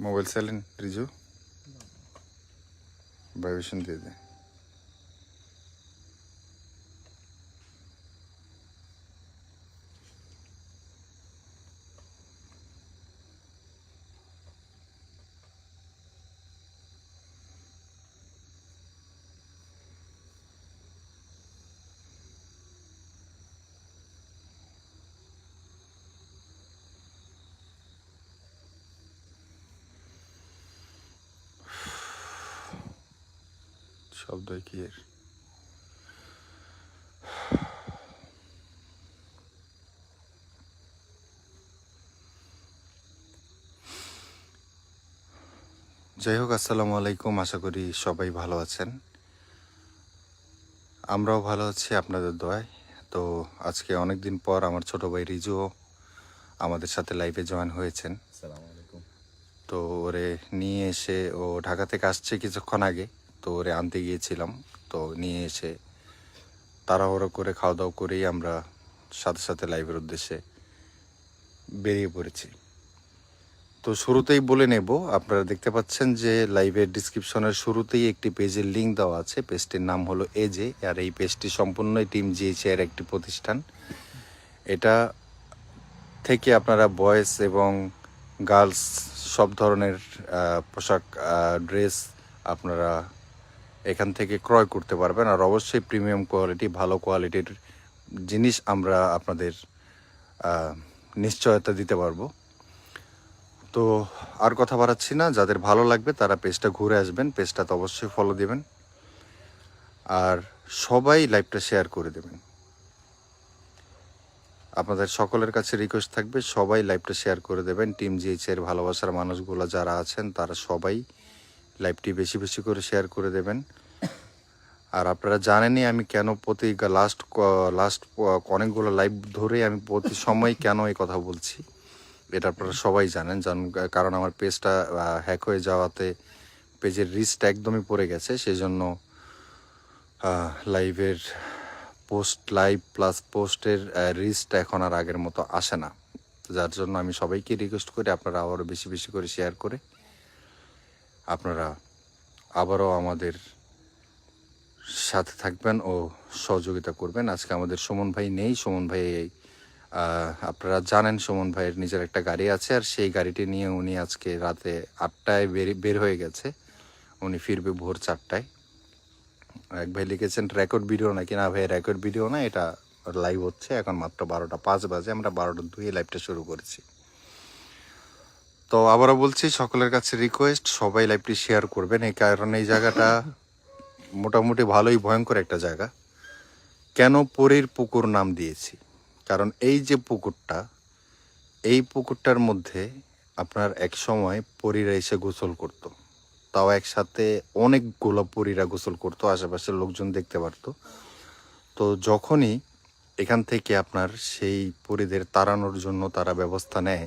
Mobile চাইলেন Riju, vibration দিয়ে দে। শব্দ কি এর? যাই হোক, আসসালামু আলাইকুম। আশা করি সবাই ভালো আছেন। আমরাও ভালো আছি আপনাদের দোয়ায়। তো আজকে অনেক দিন পর আমার ছোট ভাই রিজুও আমাদের সাথে লাইভে জয়েন হয়েছেন। আসসালামু আলাইকুম। তো ওরে নিয়ে এসে, ও ঢাকা থেকে আসছে কিছুক্ষণ আগে, তো ওরে আনতে গিয়েছিলাম। তো নিয়ে এসে তাড়াহুড়ো করে খাওয়া দাওয়া করেই আমরা সাথে সাথে লাইভের উদ্দেশ্যে বেরিয়ে পড়েছি। তো শুরুতেই বলে নেব, আপনারা দেখতে পাচ্ছেন যে লাইভের ডিসক্রিপশনের শুরুতেই একটি পেজের লিঙ্ক দেওয়া আছে। পেজটির নাম হলো এজে, আর এই পেজটি সম্পূর্ণই টিম জিএইচএ এর একটি প্রতিষ্ঠান। এটা থেকে আপনারা বয়েজ এবং গার্লস সব ধরনের পোশাক, ড্রেস আপনারা এখান থেকে ক্রয় করতে পারবেন। আর অবশ্যই প্রিমিয়াম কোয়ালিটি, ভালো কোয়ালিটির জিনিস আমরা আপনাদের নিশ্চয়তা দিতে পারবো। তো আর কথা বাড়াচ্ছি না, যাদের ভালো লাগবে তারা পেজটা ঘুরে আসবেন, পেজটাতে অবশ্যই ফলো দেবেন, আর সবাই লাইভটা শেয়ার করে দেবেন। আপনাদের সকলের কাছে রিকোয়েস্ট থাকবে, সবাই লাইভটা শেয়ার করে দেবেন। টিম জিএইচএ এর ভালোবাসার মানুষগুলো যারা আছেন তারা সবাই লাইভটি বেশি বেশি করে শেয়ার করে দেবেন। আর আপনারা জানেনই আমি কেন প্রতি লাস্ট অনেকগুলো লাইভ ধরে আমি প্রতি সময় কেন এই কথা বলছি, এটা আপনারা সবাই জানেন। কারণ আমার পেজটা হ্যাক হয়ে যাওয়াতে পেজের রিচটা একদমই পড়ে গেছে। সেই জন্য লাইভের লাইভ প্লাস পোস্টের রিচটা এখন আর আগের মতো আসে না। যার জন্য আমি সবাইকে রিকোয়েস্ট করি আপনারা আবারও বেশি বেশি করে শেয়ার করে আপনারা আবারও আমাদের সাথে থাকবেন ও সহযোগিতা করবেন। আজকে আমাদের সুমন ভাই নেই। সুমন ভাই আপনারা জানেন সুমন ভাইয়ের নিজের একটা গাড়ি আছে, আর সেই গাড়িটি নিয়ে উনি আজকে রাতে 8টায় বের হয়ে গেছে। উনি ফিরবে ভোর 4টায়। এক ভাই লিখেছেন রেকর্ড ভিডিও নাকি? না ভাই, রেকর্ড ভিডিও না, এটা লাইভ হচ্ছে। এখন মাত্র 12টা 5 বাজে, আমরা 12টা 2 লাইভটা শুরু করেছি। তো আবারও বলছি, সকলের কাছে রিকোয়েস্ট, সবাই লাইভটি শেয়ার করবেন। এই কারণে এই জায়গাটা মোটামুটি ভালোই ভয়ঙ্কর একটা জায়গা। কেন পরীর পুকুর নাম দিয়েছি? কারণ এই যে পুকুরটা, এই পুকুরটার মধ্যে আপনার এক সময় পরীরা এসে গোসল করত। তাও একসাথে অনেকগুলো পরীরা গোসল করতো, আশেপাশের লোকজন দেখতে পারতো। তো যখনই এখান থেকে আপনার সেই পরীদের তাড়ানোর জন্য তারা ব্যবস্থা নেয়,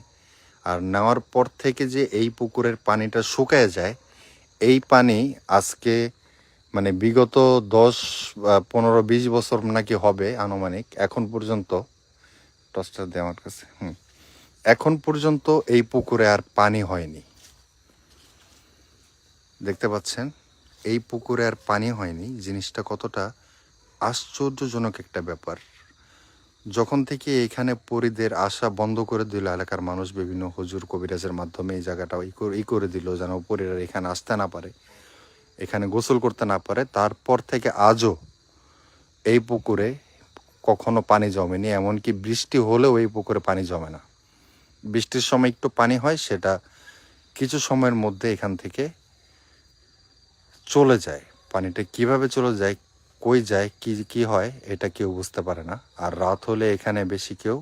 আর নেওয়ার পর থেকে যে এই পুকুরের পানিটা শুকায় যায়, এই পানি আজকে মানে বিগত 10 15 20 বছর নাকি হবে আনুমানিক, এখন পর্যন্ত টসটা দেয় আমার কাছে, এখন পর্যন্ত এই পুকুরে আর পানি হয়নি। দেখতে পাচ্ছেন এই পুকুরে আর পানি হয়নি। জিনিসটা কতটা আশ্চর্যজনক একটা ব্যাপার। যখন থেকে এখানে পরীদের আসা বন্ধ করে দিল এলাকার মানুষ, বিভিন্ন হুজুর কবিরাজের মাধ্যমে এই জায়গাটা ই করে দিল যেন পরীরা এখানে আসতে না পারে, এখানে গোসল করতে না পারে, তারপর থেকে আজও এই পুকুরে কখনো পানি জমেনি। এমনকি বৃষ্টি হলেও এই পুকুরে পানি জমে না। বৃষ্টির সময় একটু পানি হয়, সেটা কিছু সময়ের মধ্যে এখান থেকে চলে যায়। পানিটা কিভাবে চলে যায়, কই যায়, কি কি হয়, এটা কেউ বুঝতে পারে না। আর রাত হলে এখানে বেশি কেউ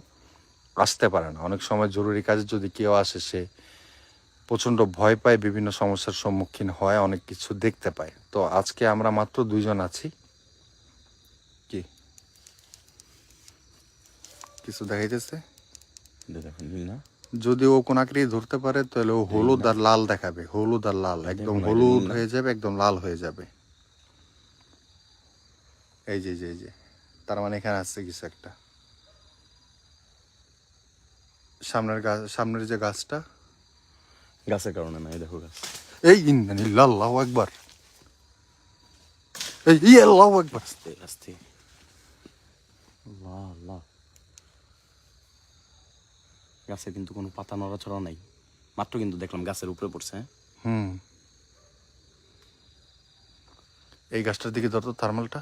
আসতে পারে না। অনেক সময় জরুরি কাজে যদি কেউ আসে, সে প্রচণ্ড ভয় পায়, বিভিন্ন সমস্যার সম্মুখীন হয়, অনেক কিছু দেখতে পায়। তো আজকে আমরা মাত্র 2জন আছি। কি কিছু দেখাইতেছে? যদি ও কোন আকৃতি ধরতে পারে তাহলে ও হলুদ আর লাল দেখাবে, হলুদ আর লাল, একদম হলুদ হয়ে যাবে, একদম লাল হয়ে যাবে। এই যে যে যে তার মানে এখানে আসছে কিছু একটা। সামনের যে গাছটা, গাছের কারণে না, এই দেখো গাছ। এই ইন্নালিল্লাহ, আল্লাহু আকবার, এই আল্লাহু আকবার। আস্তে আস্তে, আল্লাহ আল্লাহ। গাছে কিন্তু কোনো পাতা নড়াচড়া নাই, মাত্র কিন্তু দেখলাম গাছের উপরে পড়ছে। হুম, এই গাছটার দিকে ধরতো থার্মালটা,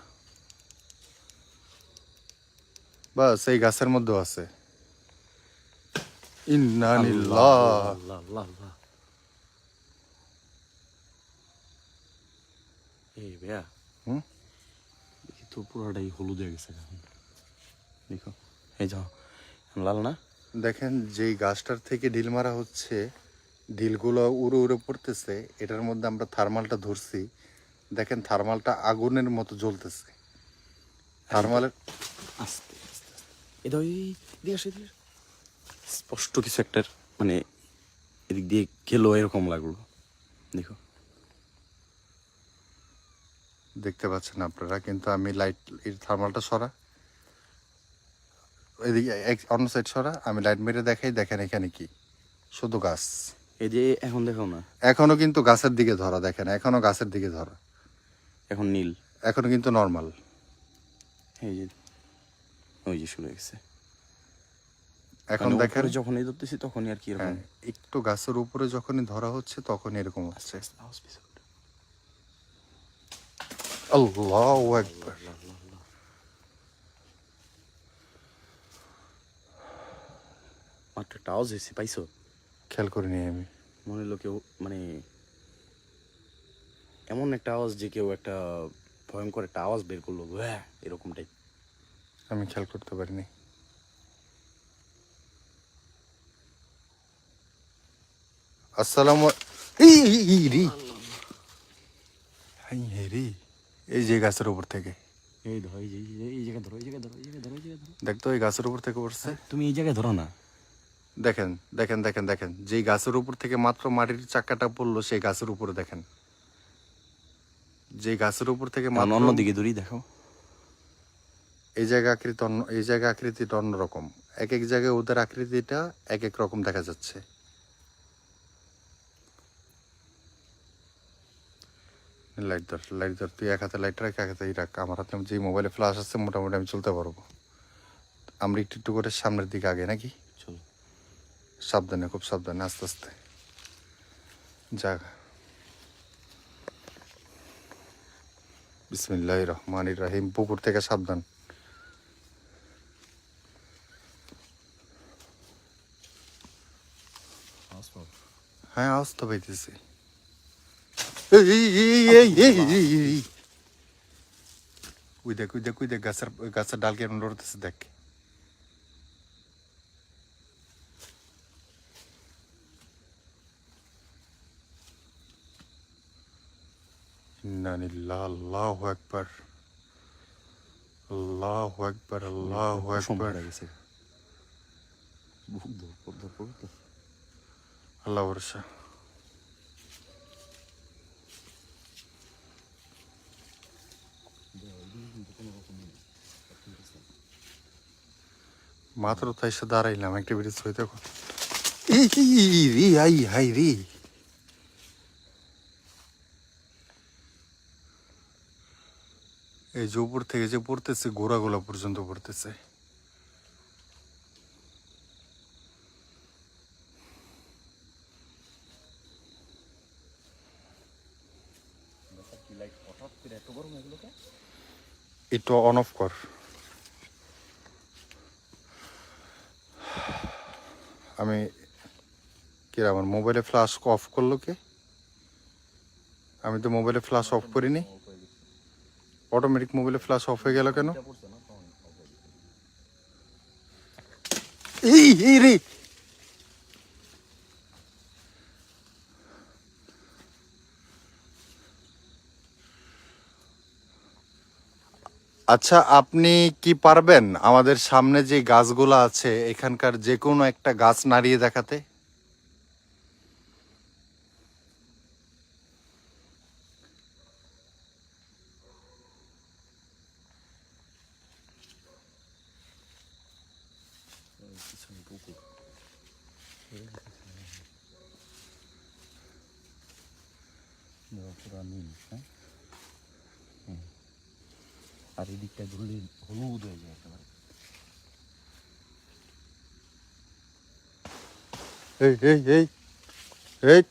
বাস এই গাছের মধ্যেও আছে। ইন্নালিল্লাহ। আল্লাহ আল্লাহ আল্লাহ। এই ভাইয়া, হুম, দেখি তো পুরোটাই হলুদ হয়ে গেছে এখন। দেখো এই যাও, লাল না? দেখেন যেই গাছটার থেকে ঢিল মারা হচ্ছে, ঢিলগুলো উড়ে উড়ে পড়তেছে, এটার মধ্যে আমরা থার্মালটা ধরছি। দেখেন থার্মালটা আগুনের মতো জ্বলতেছে। থার্মালের আস্তে আস্তে আস্তে, এই দাও, এই দিয়ে আসে, দিয়ে আসে। স্পষ্ট কিছু একটা, মানে এদিক দিয়ে গেলো এরকম লাগলো, দেখো। দেখতে পাচ্ছেন আপনারা, কিন্তু আমি লাইট, এর থার্মালটা সরা, এদিকে অন্য সাইড সরা, আমি লাইট মেরে দেখাই। দেখেন এখানে কি, শুধু গাছ। এই যে এখন দেখো না, এখনো কিন্তু গাছের দিকে ধরা, দেখেন এখনো গাছের দিকে ধরা, এখন নীল। এখনো কিন্তু নর্মাল। এই যে ওই যে শুরু হয়ে গেছে। এখন মানে দেখেন, উপরে যখন এই ধরতেছি তখনই আর কি এরকম। হ্যাঁ, একটু গাছের উপরে যখনই ধরা হচ্ছে তখন এরকম আস্তে হচ্ছে। আস্তে আওয়াজ পেয়েছে। আল্লাহু আকবার। মাত্র একটা আওয়াজ হয়েছে, পাইছো? খেয়াল করিনি আমি। মনে হলো কেউ, মানে এমন একটা আওয়াজ যে কেউ একটা ভয়ঙ্কর একটা আওয়াজ বের করলো, হ্যাঁ এরকম টাইপ। আমি খেয়াল করতে পারিনি। আসসালামু, এই যে গাছের উপর থেকে, এই ধরো, এই যে এই জায়গায় ধরো, এই জায়গায় ধরো, এই জায়গায় ধরো, এই জায়গায় ধরো। দেখতো এই গাছের উপর থেকে পড়ছে। তুমি এই জায়গায় ধরো না। দেখেন দেখেন দেখেন দেখেন, যেই গাছের উপর থেকে মাত্র মাটির চাকাটা পড়লো, সেই গাছের উপরে দেখেন, যে গাছের উপর থেকে এখন মাত্র, অন্যদিকে দূরি দেখো। এই জায়গা আকৃতি অন্য, এই জায়গা আকৃতিটা অন্যরকম। এক এক জায়গায় ওদের আকৃতিটা এক এক রকম দেখা যাচ্ছে। লাইট ধর, লাইট ধর, তুই এক হাতে লাইট রাখ, এক হাতে রাখ। আমার হাতে যে মোবাইলে ফ্ল্যাশ আছে, মোটামুটি আমি চলতে পারবো। আমরা একটু একটু করে সামনের দিকে আগে নাকি, চলো সাবধানে, খুব সাবধানে, আস্তে আস্তে যা। বিসমিল্লাহির রহমানির রহিম। পুকুর থেকে সাবধান। হ্যাঁ, আওয়াজ তো পাইতেছি। ওই দেখ, ওই দেখ, ওই দেখ, গাছের গাছের ডাল কেমন লড়তেছে দেখ। ইন্নালিল্লাহ, আল্লাহু আকবার, আল্লাহু আকবার, আল্লাহু আকবার। আল্লাহ ভরসা। মাত্র তাই সে দাঁড়াইলাম, একটা ব্রিজ হইতে রে, আই হাই রে। এই যে উপর থেকে যে পড়তেছে, গোড়াগুলা পর্যন্ত পড়তেছে। একটু অন অফ কর। আমি কি রে, আমার মোবাইলে ফ্ল্যাশ অফ করলো কে? আমি তো মোবাইলে ফ্ল্যাশ অফ করিনি। অটোমেটিক মোবাইলে ফ্ল্যাশ অফ হয়ে গেল কেন? এই রে, আচ্ছা আপনি কি পারবেন আমাদের সামনে যে গাছগুলো আছে এখানকার যে কোনো একটা গাছ নাড়িয়ে দেখাতে? পুরা নীল, হ্যাঁ। আর এই দিকটা ধরলে হলুদ হয়ে যায় একেবারে। এই এই এই এই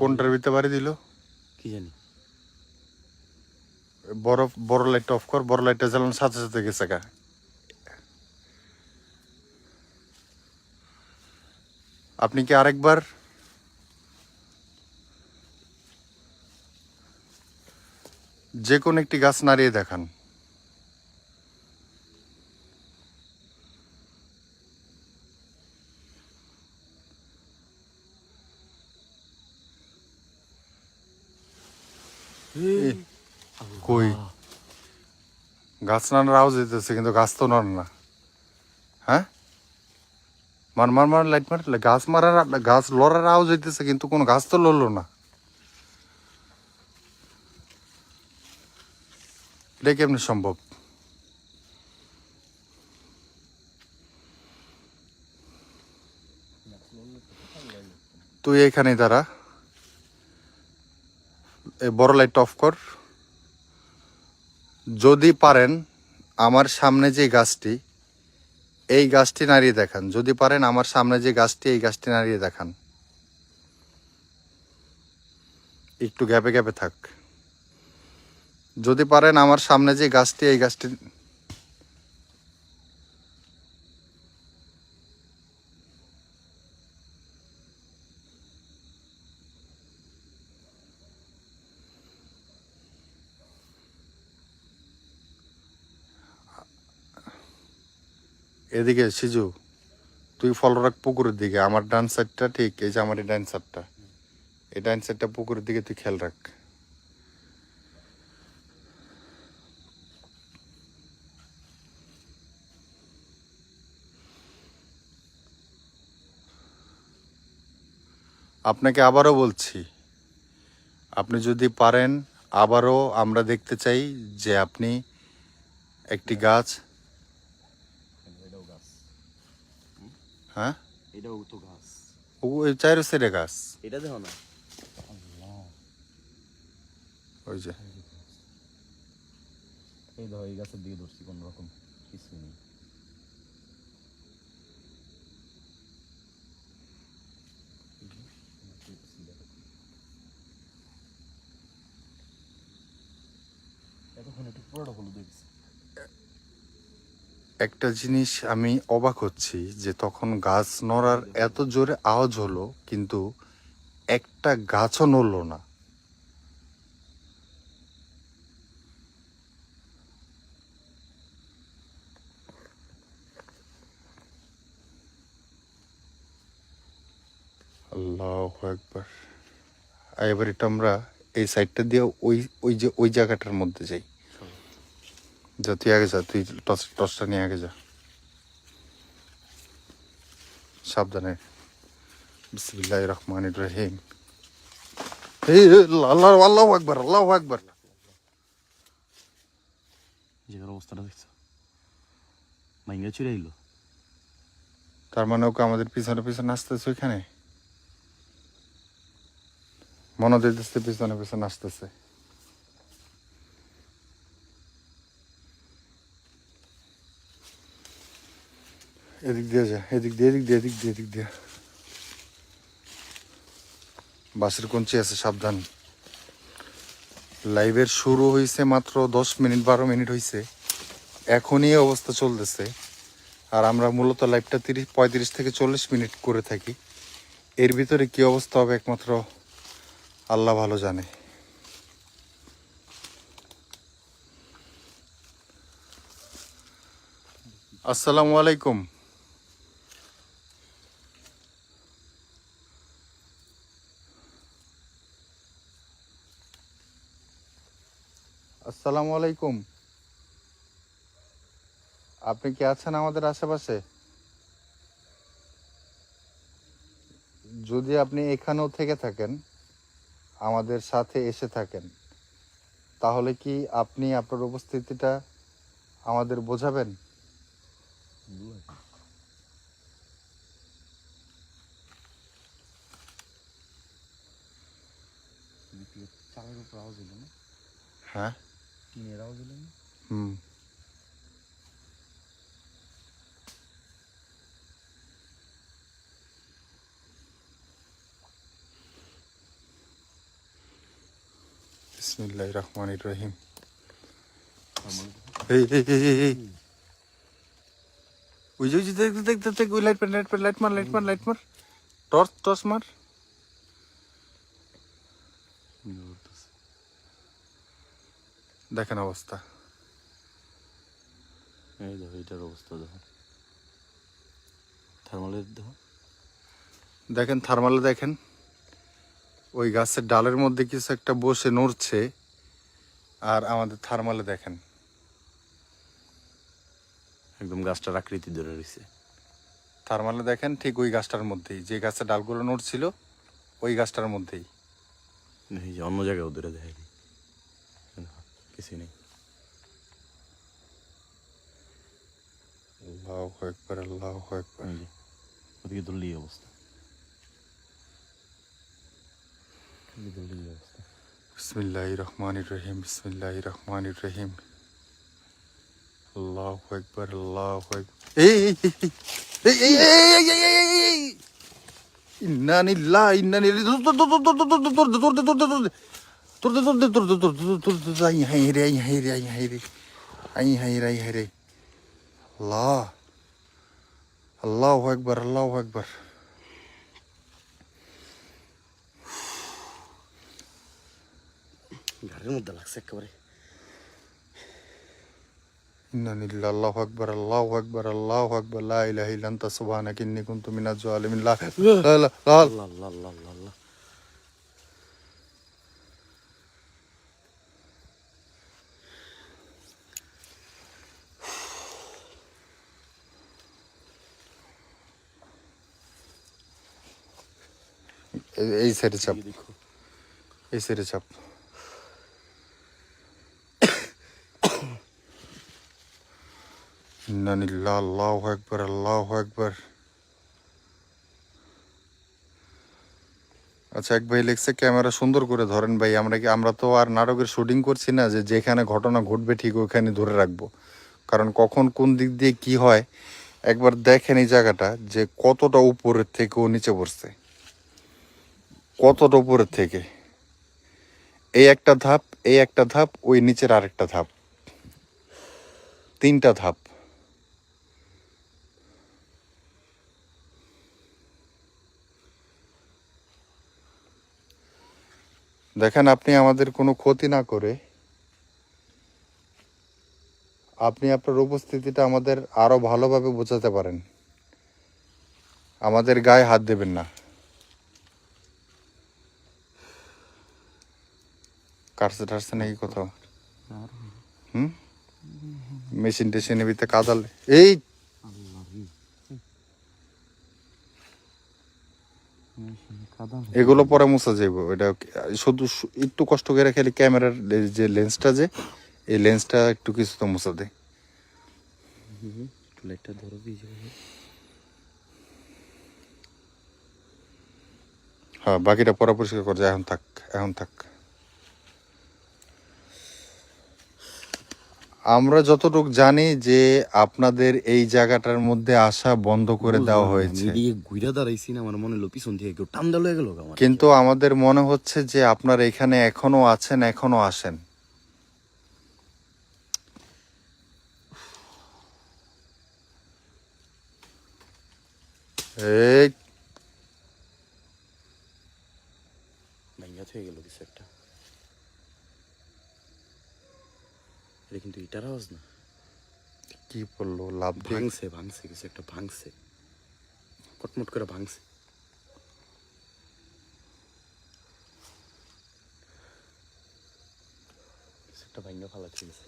কোনটার ভিতরে বাড়ি দিল? কি জানি। বড় লাইটটা অফ কর, বড় লাইটটা জ্বালানোর সাথে সাথে গেছে গা। আপনি কি আরেকবার যে কোনো একটি গাছ নাড়িয়ে দেখান। কই গাছ নাড়ার আওয়াজ দিতেছে কিন্তু গাছ তো নড়ে না। হ্যাঁ, মার মার মার লাইট মার, গাছ মারার গাছ লড়ার আওয়াজ হইতেছে কিন্তু কোনো গাছ তো লড়লো না। এটা কেমনি সম্ভব? তুই এখানে দাঁড়া, এই বড় লাইটটা অফ কর। যদি পারেন আমার সামনে যে গাছটি, এই গাছটি নাড়িয়ে দেখান। যদি পারেন আমার সামনে যে গাছটি, এই গাছটি নাড়িয়ে দেখান। একটু গ্যাপে গ্যাপে থাক। যদি পারেন আমার সামনে যে গাছটি, এই গাছটি। এদিকে সিজু, তুই ফলো রাখ পুকুরের দিকে। আমার ডান সাইডটা ঠিক, এই যে আমার এই ডান সাইডটা, এই ডান সাইডটা পুকুরের দিকে তুই খেয়াল রাখ। আপনাকে আবারও বলছি, আপনি যদি পারেন আবারও আমরা দেখতে চাই যে আপনি একটি গাছ। এটাও গাছ, হ্যাঁ, এটাও তো গাছ। ওই চাইরো সাইডে গাছ, এটা দেখো না। ওই যে এই দেখো, এই গাছের দিকে ধরছি, কোন রকম কিছু নেই। এতক্ষণ একটু পুরোটা হলুদ হয়ে গেছে। একটা জিনিস আমি অবাক হচ্ছি যে তখন গাছ নড়ার এত জোরে আওয়াজ হলো কিন্তু একটা গাছও নড়লো না। আল্লাহু আকবার। এবার এটা আমরা এই সাইডটা দিয়ে ওই ওই যে ওই জায়গাটার মধ্যে যাই। যা তুই আগে যা, তুই টসটা নিয়ে আগে যা, সাবধানে। বিসমিল্লাহির রহমানির রহিম। এই আল্লাহ, আল্লাহু আকবার, আল্লাহু আকবার। জায়গার অবস্থাটা দেখছো, মাইঙ্গা চুরে এলো। তার মানে ওকে আমাদের পিছনে পিছনে আসতেছে, ওইখানে মনে দিতেছে পিছনে পিছনে আসতেছে। এদিক দিয়ে যা, এদিক দিয়ে, এদিক দিয়ে, এদিক দিয়ে, এদিক দিয়ে। বাসের কঞ্চি আছে, সাবধান। লাইভের শুরু হয়েছে মাত্র 10 মিনিট 12 মিনিট হয়েছে, এখনই এই অবস্থা চলতেছে। আর আমরা মূলত লাইভটা 35 থেকে 40 মিনিট করে থাকি। এর ভিতরে কি অবস্থা হবে একমাত্র আল্লাহ ভালো জানে। আসসালামু আলাইকুম। আসসালামু আলাইকুম। আপনি কি আছেন আমাদের আশেপাশে? যদি আপনি এখানেও থেকে থাকেন, আমাদের সাথে এসে থাকেন, তাহলে কি আপনি আপনার উপস্থিতিটা আমাদের বোঝাবেন? হ্যাঁ হুম বিসমিল্লাহির রহমানির রহিম। এই এই এই এই, এই ওই যে দেখ দেখ দেখ দেখ ওই লাইট মার টর্চ টর্চ মার। দেখেন অবস্থা, এই দেখো এটার অবস্থা দেখো, থার্মালের দেখো। দেখেন থার্মালে দেখেন ওই গাছের ডালের মধ্যে কিছু একটা বসে নড়ছে, আর আমাদের থার্মালে দেখেন একদম গাছটার আকৃতি ধরে রয়েছে। থার্মালে দেখেন ঠিক ওই গাছটার মধ্যেই, যে গাছের ডালগুলো নড়ছিল ওই গাছটার মধ্যেই। এই যে অন্য জায়গায় দূরে দেখা যায়, কিছুই নেই। আল্লাহু আকবার আল্লাহু আকবার। এই যে ওদিকে ধরলেই অবস্থা, বিসমিল্লাহির রহমানির রহিম বিসমিল্লাহির রহমানির রহিম। আল্লাহু আকবার আল্লাহু আকবার। এই এই এই এই এই এই এই এই এই এই ইন্না লিল্লাহি ইন্না ইলাইহি তোর তোর তোর তোর তোর তোর তোর তোর তোর তোর তোর তোর তোর তোর তোর তোর আই হাই রে আই হাই রে আই হাই রে আই হাই রে আই হাই রে। আল্লাহ আল্লাহু আকবার আল্লাহু আকবার। ঘরের মধ্যে লাগছে একেবারে। ইন্না লিল্লাহি আল্লাহু আকবার আল্লাহু আকবার আল্লাহু আকবার লা ইলাহা ইল্লা আনতা সুবহানাকা ইন্নী কুনতু মিনাজ জালিমিন। লা লা লা আল্লাহ আল্লাহ আল্লাহ আল্লাহ আল্লাহ। এই সাইডে চাপ, দেখো এই সাইডে চাপ। ইন্না লিল্লাহি আল্লাহু আকবার আল্লাহু আকবার। আচ্ছা এক ভাই লিখছে ক্যামেরা সুন্দর করে ধরেন ভাই, আমরা তো আর নাটকের শুটিং করছি না যে যেখানে ঘটনা ঘটবে ঠিক ওইখানে ধরে রাখবো, কারণ কখন কোন দিক দিয়ে কি হয় একবার দেখেন এই জায়গাটা যে কতটা উপরের থেকে ও নিচে পড়ছে, কতটা উপরের থেকে। এই একটা ধাপ, এই একটা ধাপ, ওই নিচের আরেকটা ধাপ, তিনটা ধাপ। দেখেন আপনি আমাদের কোনো ক্ষতি না করে আপনি আপনার উপস্থিতিটা আমাদের আরো ভালোভাবে বোঝাতে পারেন, আমাদের গায়ে হাত দেবেন না। কাটছে টাটছে নাকি কোথাও? হুম, মেশিন টেশিনের ভিতরে কাদাল। এই এগুলো পরে মুছা যাইব, এটা শুধু একটু কষ্ট করে খেলে ক্যামেরার যে লেন্সটা, যে এই লেন্সটা একটু কিছু তো মুছা দে। লাইটটা ধরো ভিজে। হ্যাঁ বাকিটা পরে পরিষ্কার করে যায়, এখন থাক এখন থাক। আমরা যতটুকু জানি যে আপনাদের এই জায়গাটার মধ্যে আসা বন্ধ করে দেওয়া হয়েছে, ঘুরে দাঁড়াইছি না, আমার মনে হলো পিছন থেকে কেউ টান দেওয়া গেল। কিন্তু আমাদের মনে হচ্ছে যে আপনারা এখানে এখনো আছেন, এখনো আসেন। এই ভাঙ্গা থেকে গেল কিছু একটা। এটা কিন্তু এটার আওয়াজ না, কি বললো লাভ দিয়ে ভাঙছে ভাঙছে কিছু একটা ভাঙছে, কটমট করে ভাঙছে। কিছু একটা ভাঙ্গা ফালা ঠিক আছে।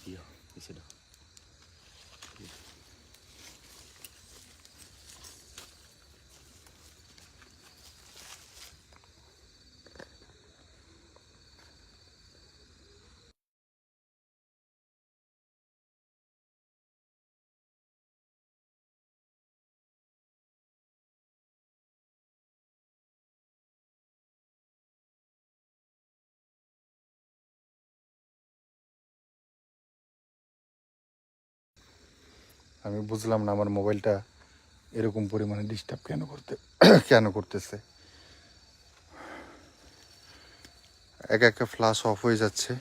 দিও কিছু না। আমি বুঝলাম না আমার মোবাইলটা এরকম পরিমাণে ডিস্টার্ব কেন করতেছে। একা একা ফ্ল্যাশ অফ হয়ে যাচ্ছে।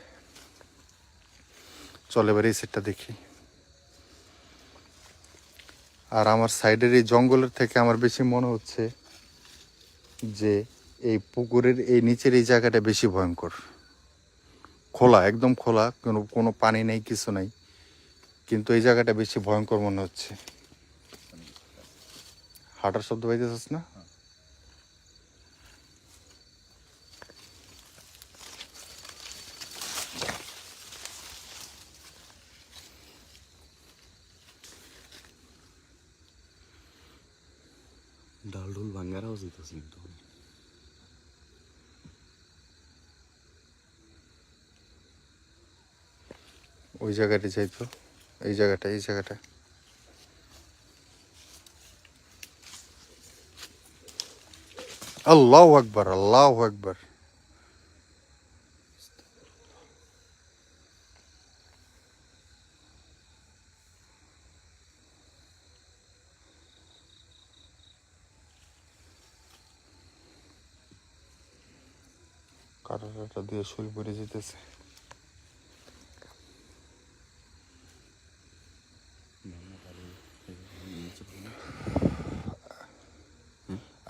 চল এবার এই সেটটা দেখি। আর আমার সাইডের এই জঙ্গলের থেকে আমার বেশি মনে হচ্ছে যে এই পুকুরের এই নিচের এই জায়গাটা বেশি ভয়ঙ্কর। খোলা, একদম খোলা, কোনো কোনো পানি নেই, কিছু নাই, কিন্তু এই জায়গাটা বেশি ভয়ঙ্কর মনে হচ্ছে। হাঁটার শব্দ পাইতেছিস না? ডাল ডুল ভাঙ্গারাও যেতেছে কিন্তু। ওই জায়গাটা যাইতো, এই জায়গাটা আল্লাহু আকবার, আল্লাহু আকবার। কাঁটাটা দিয়ে শরীর পড়ে যেতেছে।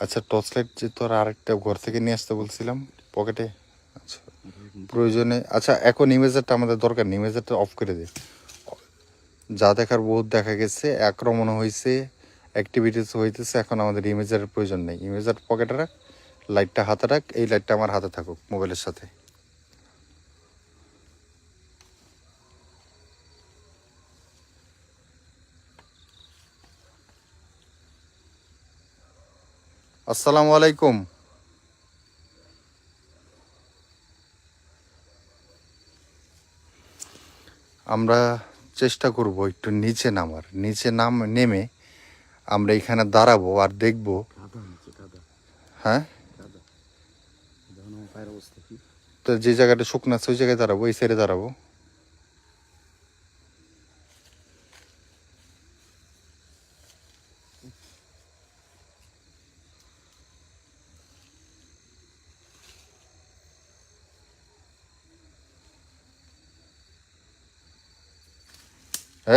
আচ্ছা, টর্চ লাইট যে তোর আরেকটা ঘর থেকে নিয়ে আসতে বলছিলাম পকেটে। আচ্ছা, প্রয়োজনে। আচ্ছা, এখন ইমেজারটা আমাদের দরকার নেই, ইমেজারটা অফ করে দে। যা দেখার বহুত দেখা গেছে, আক্রমণ হয়েছে, অ্যাক্টিভিটিস হইতেছে, এখন আমাদের ইমেজারের প্রয়োজন নেই। ইমেজার পকেটে রাখ, লাইটটা হাতে রাখ, এই লাইটটা আমার হাতে থাকুক মোবাইলের সাথে। আসসালামু আলাইকুম। আমরা চেষ্টা করব একটু নিচে নেমে আমরা এখানে দাঁড়াবো আর দেখব। হ্যাঁ, তো যে জায়গাটা শুকনো আছে ওই জায়গায় দাঁড়াবো, এই সাইডে দাঁড়াবো।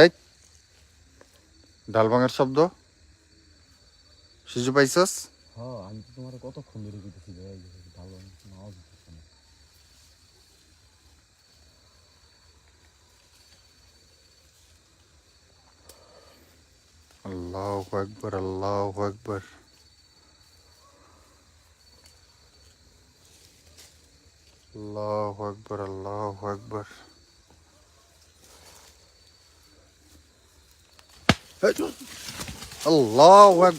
এই ডাল ভাঙার শব্দ শিশু পাইছস? হ্যাঁ, আমি তো তোমার কতক্ষণ ধরে কইতেছি ভাই, ভালো আওয়াজ হচ্ছে না। আল্লাহু আকবার, আল্লাহু আকবার। আল্লাহু আকবার, আল্লাহু আকবার। আল্লাহু আকবার।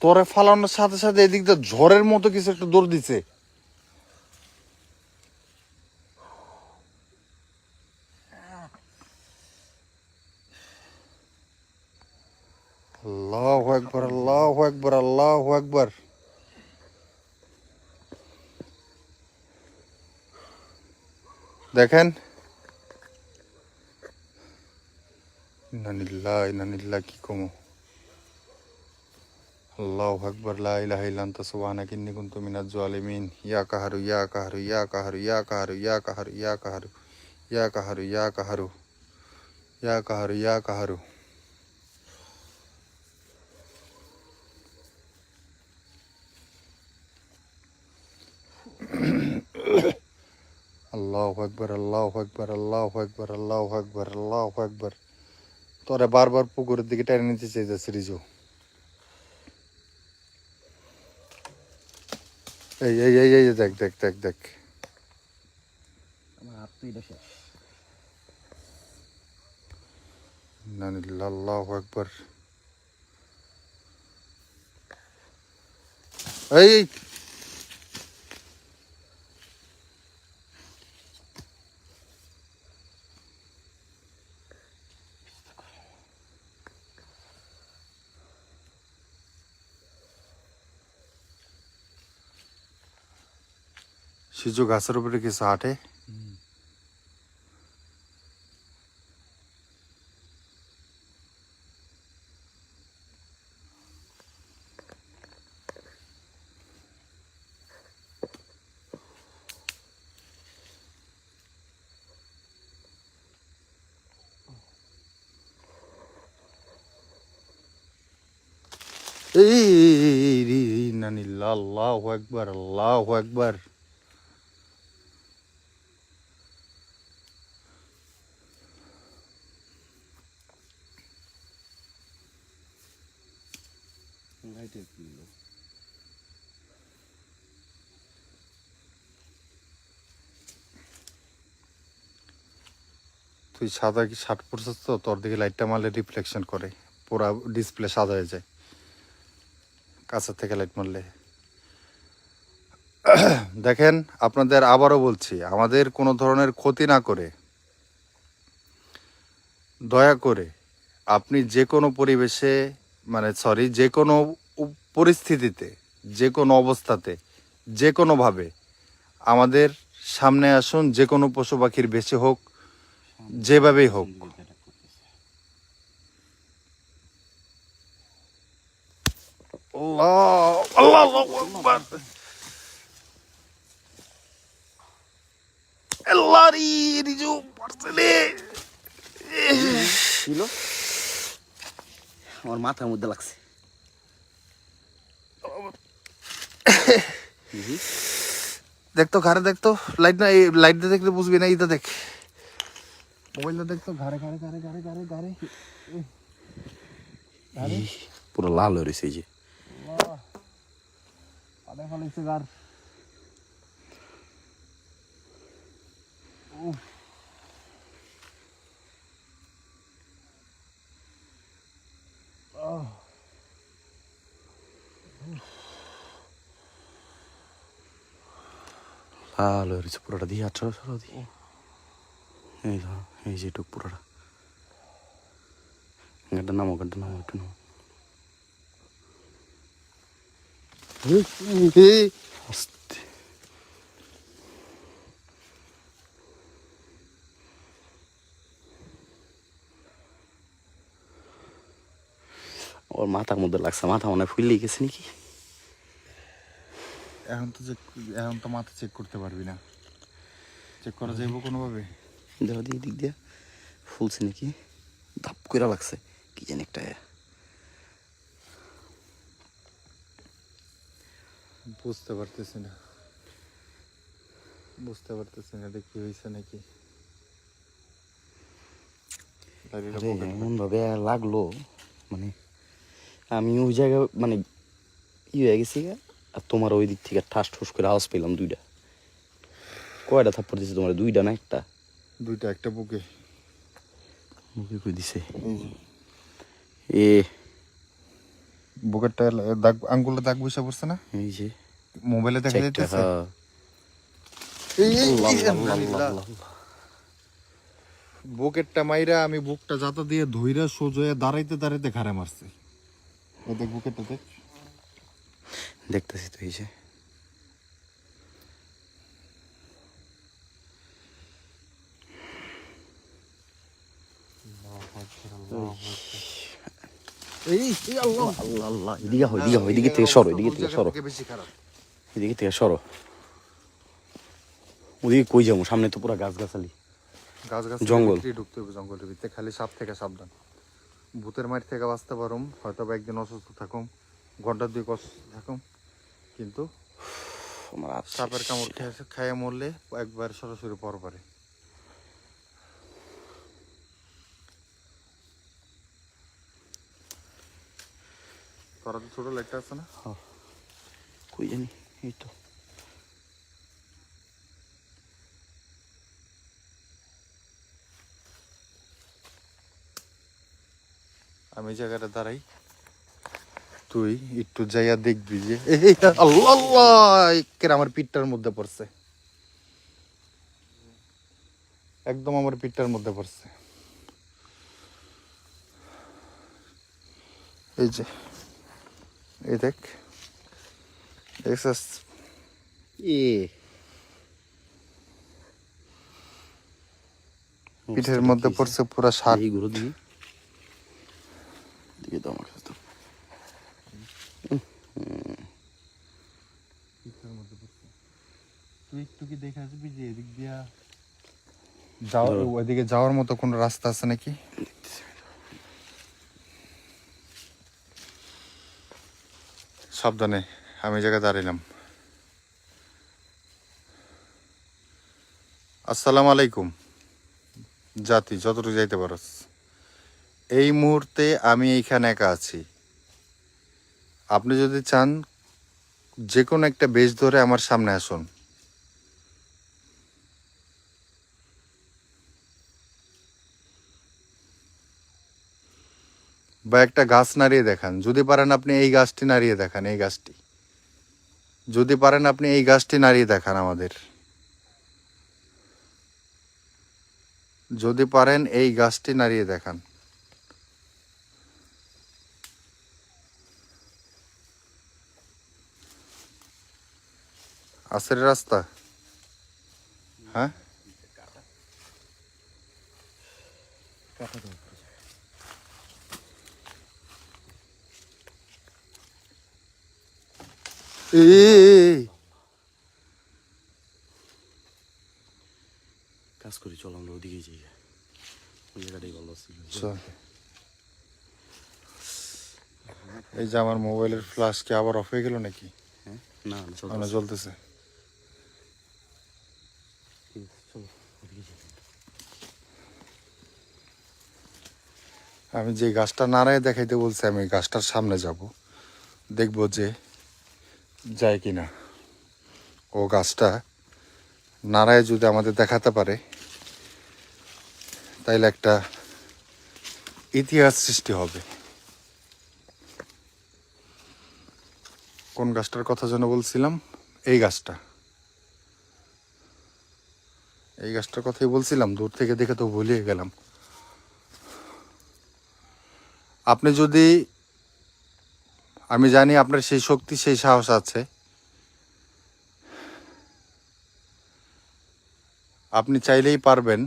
তোরে ফালানোর সাথে সাথে এদিক দিয়ে ঝড়ের মতো কিছু একটা দৌড় দিছে। আল্লাহু আকবার, আল্লাহু আকবার, আল্লাহু আকবার। দেখেন, ইন্নালিল্লাহি কি কমো। আল্লাহু আকবার, লা ইলাহা ইল্লা আনতা সুবহানাকা ইন্নী কুনতু মিনাজ জালিমিন। ইয়া কাহারু, ইয়া কাহারু, ইয়া কাহারু, ইয়া কাহারু, ইয়া কাহারু, ইয়া কাহারু, ইয়া কাহারু, ইয়া কাহারু, ইয়া কাহারু, ইয়া কাহারু। আল্লাহু আকবার, আল্লাহু আকবার, আল্লাহু আকবার, আল্লাহু আকবার, আল্লাহু আকবার। তোরে বারবার পুকুরের দিকে টেনে নিতে চাইতেছে রিজু। এই দেখ দেখ দেখ দেখ। আমার হাত তো এটা শেষ। আল্লাহু আকবার। এই সিজু গাছের উপরে কিছু হাঁটে। এই নানিল্লাহ, আল্লাহু আকবার, আল্লাহু আকবার। তুই সাদা কি শার্ট পরছিস তো, তোর দিকে লাইটটা মারলে রিফ্লেকশন করে, পুরা ডিসপ্লে সাদা হয়ে যায় কাছের থেকে লাইট মারলে। দেখেন, আপনাদের আবারও বলছি, আমাদের কোনো ধরনের ক্ষতি না করে দয়া করে আপনি যে কোনো পরিবেশে, মানে সরি, যে কোনো পরিস্থিতিতে, যে কোনো অবস্থাতে, যে কোনোভাবে আমাদের সামনে আসুন। যে কোনো পশু পাখির বেশি হোক, যেভাবেই হোক। আল্লাহ, আল্লাহ, আল্লাহু আকবার। আল্লাহ রে, রিজু পারছেলে। ছিল আমার মাথার মধ্যে লাগছে। দেখতো ঘাড়ে, দেখতো লাইট না, এই লাইট দিয়ে দেখলে বুঝবি না। এইটা দেখ, মোবাইলটা দেখতো, ঘাড়ে ঘাড়ে ঘাড়ে ঘাড়ে ঘাড়ে ঘাড়ে পুরো লাল হয়ে রয়েছে এই যে। পাড়ে ফেলেছে গার। লাল হয়ে রয়েছে পুরোটা দিয়ে। আচ্ছা সরো দিয়ে এই এই যেটুক পুরোটা। গাড়িটা নামো, গাড়িটা নামো, একটু নামো। আস্তে। ওর মাথার মধ্যে লাগছে, মাথা মনে হয় ফুললেই গেছে নাকি। এখন তো মাথা চেক করতে পারবি না। চেক করা যাইব কোনোভাবে? দেখো দিয়ে দিক দিয়ে ফুলছে নাকি, ধাপ করে লাগছে কি জানি একটা। বুঝতে পারতেছি না, বুঝতে পারতেছি না এটা কি হয়েছে নাকি। এমন ভাবে লাগলো, মানে আমি ওই জায়গায় মানে হয়ে গেছি গা। আর তোমার ওই দিক থেকে ঠাস ঠুস করে আওয়াজ পেলাম দুইটা। কয়টা থাপ্পড় দিছে তোমার? দুইটা না একটা? দুইটা, একটা বুকে। মুখে কই দিছে এ? বুকেরটা দাগ, আঙ্গুলে দাগ বসে পড়ছে না? এই যে মোবাইলে দেখা চারটা, যাইতেছে। হ্যাঁ। বুকেরটা মাইরা আমি বুকটা যাতা দিয়ে ধইরা সোজা দাঁড়াইতে দাঁড়াইতে ঘাড়ে মারছে। ও দেখ বুকেরটা দেখ। দেখতেছি তো এই যে। আল্লাহ আল্লাহ, এদিকে হয়, এদিকে হয়, এদিকে থেকে সরো, এদিকে থেকে সরো, বেশি খারাপ। এদিকে থেকে সরো। ওদিকে কই যাবো? সামনে তো পুরো গাছ গাছালি, গাছ গাছ জঙ্গল। ঢুকতে হবে জঙ্গলের ভিতরে। খালি সাপ থেকে সাবধান। ভূতের মাইর থেকে বাঁচতে পারুম, হয়তো বা একদিন অসুস্থ থাকুম, ঘন্টা দুই অসুস্থ থাকুম, কিন্তু আমার সাপের কামড় খাইয়ে মরলে একবার সরাসরি পর পারে। তোরা তো ছোট লাইটটা আছে না? কই জানি, এই তো। আমি জায়গাটা দাঁড়াই, তুই একটু যাইয়া দেখবি যে আল্লাহ আল্লাহ একের আমার পিঠটার মধ্যে পড়ছে, একদম আমার পিঠটার মধ্যে পড়ছে। এই যে, এই দেখ, দেখছিস? এ পিঠের মধ্যে পড়ছে পুরা শাক। এইগুলো দিবি দিকে তো আমার কাছে তো তুই একটু কি দেখে আসবি যে এদিক দিয়া ওইদিকে যাওয়ার মতো কোনো রাস্তা আছে নাকি? সাবধানে, আমি এই জায়গায় দাঁড়াইলাম। আসসালামু আলাইকুম জাতি, যতটুকু যাইতে পারস। এই মুহূর্তে আমি এইখানে একা আছি। আপনি যদি চান যে কোনো একটা বেশ ধরে আমার সামনে আসুন। বা একটা গাছ নাড়িয়ে দেখান, যদি পারেন আপনি এই গাছটি নাড়িয়ে দেখান, এই গাছটি যদি পারেন আপনি এই গাছটি নাড়িয়ে দেখান আমাদের। যদি পারেন এই গাছটি নাড়িয়ে দেখান। আসের রাস্তা, হ্যাঁ এই কাজ করি, চল আমরা ওদিকে যাই, ওই জায়গাটাই ভালো ছিল। চল। এই যে আমার মোবাইলের ফ্ল্যাশ কি আবার অফ হয়ে গেল নাকি? হ্যাঁ না না, জ্বলতেছে। চলো ওদিকে যাই। আমি যে গাছটা নাড়ায় দেখাইতে বলছি, আমি গাছটার সামনে যাব, দেখবো যে যায় কিনা। ও গাছটা নাড়ায় যদি আমাদের দেখাতে পারে, তাইলে একটা ইতিহাস সৃষ্টি হবে। কোন গাছটার কথা যেন বলছিলাম? এই গাছটা, এই গাছটার কথাই বলছিলাম। দূর থেকে দেখে তো ভুলিয়ে গেলাম। আপনি যদি, আমি জানি আপনার সেই শক্তি সেই সাহস আছে, আপনি চাইলেই পারবেন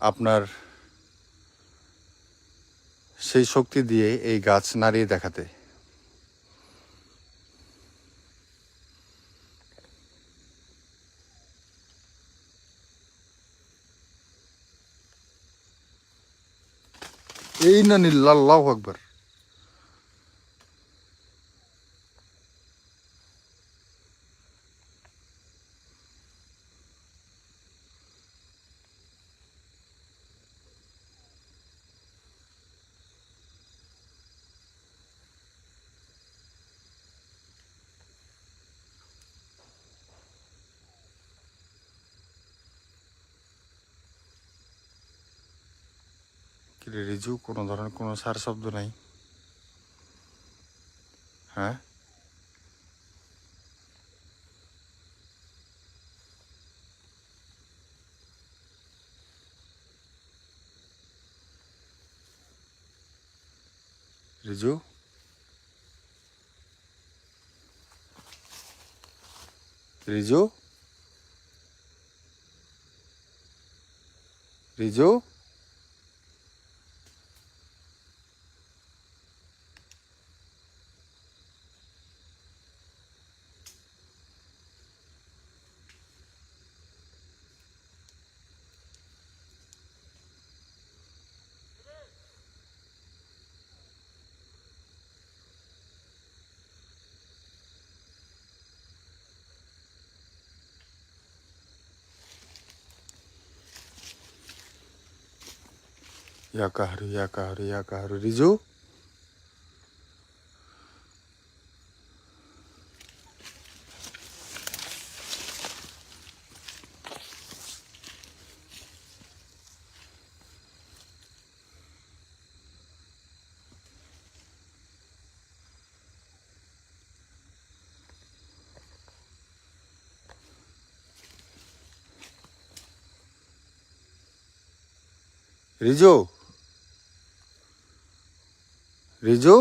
আপনার সেই শক্তি দিয়ে এই গাছ নাড়িয়ে দেখাতে। এই না নিল্লা, আল্লাহু আকবার। কিরে রিজু, কোনো ধরনের কোনো সার শব্দ নাই? হ্যাঁ, রিজু, রিজু, রিজু। ইয়া কাহারু, ইয়া কাহারু, ইয়া কাহারু, রিজু। রিজু, রিজু।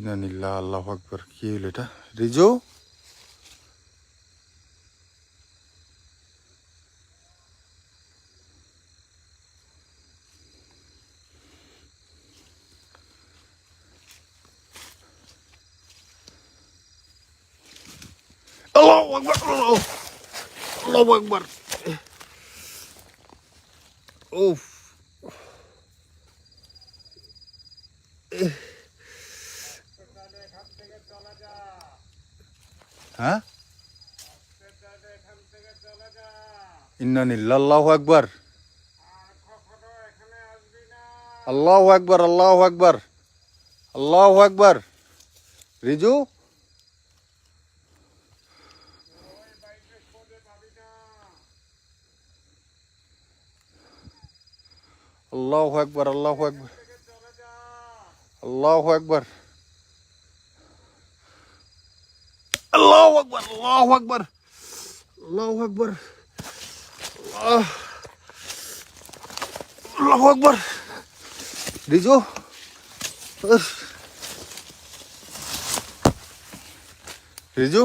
ইন্নালিল্লাহ আল্লাহু আকবার। কি হলো এটা? রিজু, আল্লাহু আকবার, আল্লাহু আকবার। উফ, হ্যাঁ, ইন্নালিল্লাহ আল্লাহু আকবার, আল্লাহু আকবার, আল্লাহু আকবার, আল্লাহু আকবার। রিজু, আল্লাহু আকবার, আল্লাহু আকবার, আল্লাহু আকবার, আল্লাহু আকবার, আল্লাহু আকবার, আল্লাহু আকবার, আল্লাহু আকবার। রিজু, উফ, রিজু,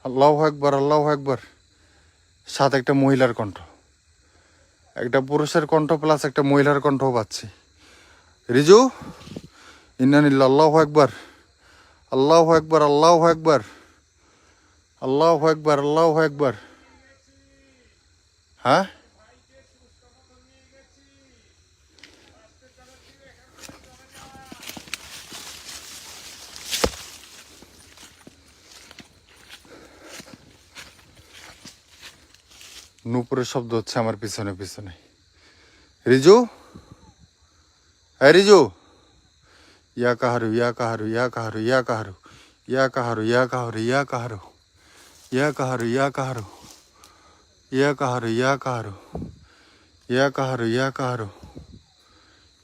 আল্লাহু আকবার, আল্লাহু আকবার। সাথে একটা মহিলার কণ্ঠ, একটা পুরুষের কণ্ঠ প্লাস একটা মহিলার কণ্ঠও পাচ্ছি। রিজু, ইন্নালিল্লাহ আল্লাহু আকবার, আল্লাহু আকবার, আল্লাহু আকবার, আল্লাহু আকবার, আল্লাহু আকবার। হ্যাঁ, নূপুরের শব্দ হচ্ছে আমার পিছনে পিছনে। রিজু, হ্যাঁ রিজু, ইয়া কাহারু, ইয়া কাহারু, ইয়া কাহারু, ইয়া কাহারু, ইয়া কাহারু, ইয়া কাহারু, ইয়া কাহারু, ইয়া কাহারু, ইয়া কাহারু, ইয়া কাহারু, ইয়া কাহারু, ইয়া কাহারু, ইয়া কাহারু,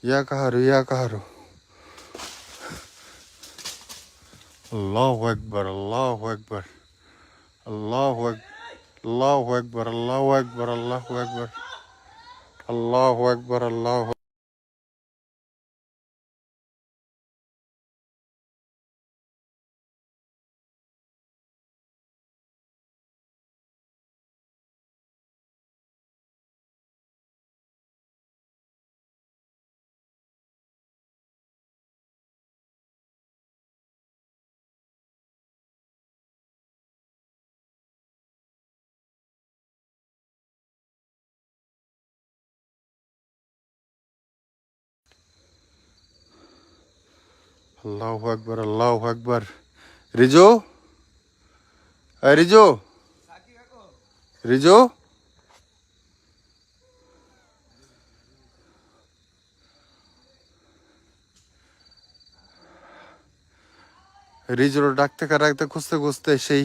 ইয়া কাহারু, ইয়া কাহারু। আল্লাহু আকবার, আল্লাহু আকবার, আল্লাহু আকবার, আল্লাহু আকবার, আল্লাহু আকবার, আল্লাহু আকবার, আল্লাহু আকবার, আল্লাহু আল্লাহু আকবার, আল্লাহু আকবার। রিজু, এই রিজু, রিজু, রিজুর ডাকতে ডাকতে খুঁজতে খুঁজতে সেই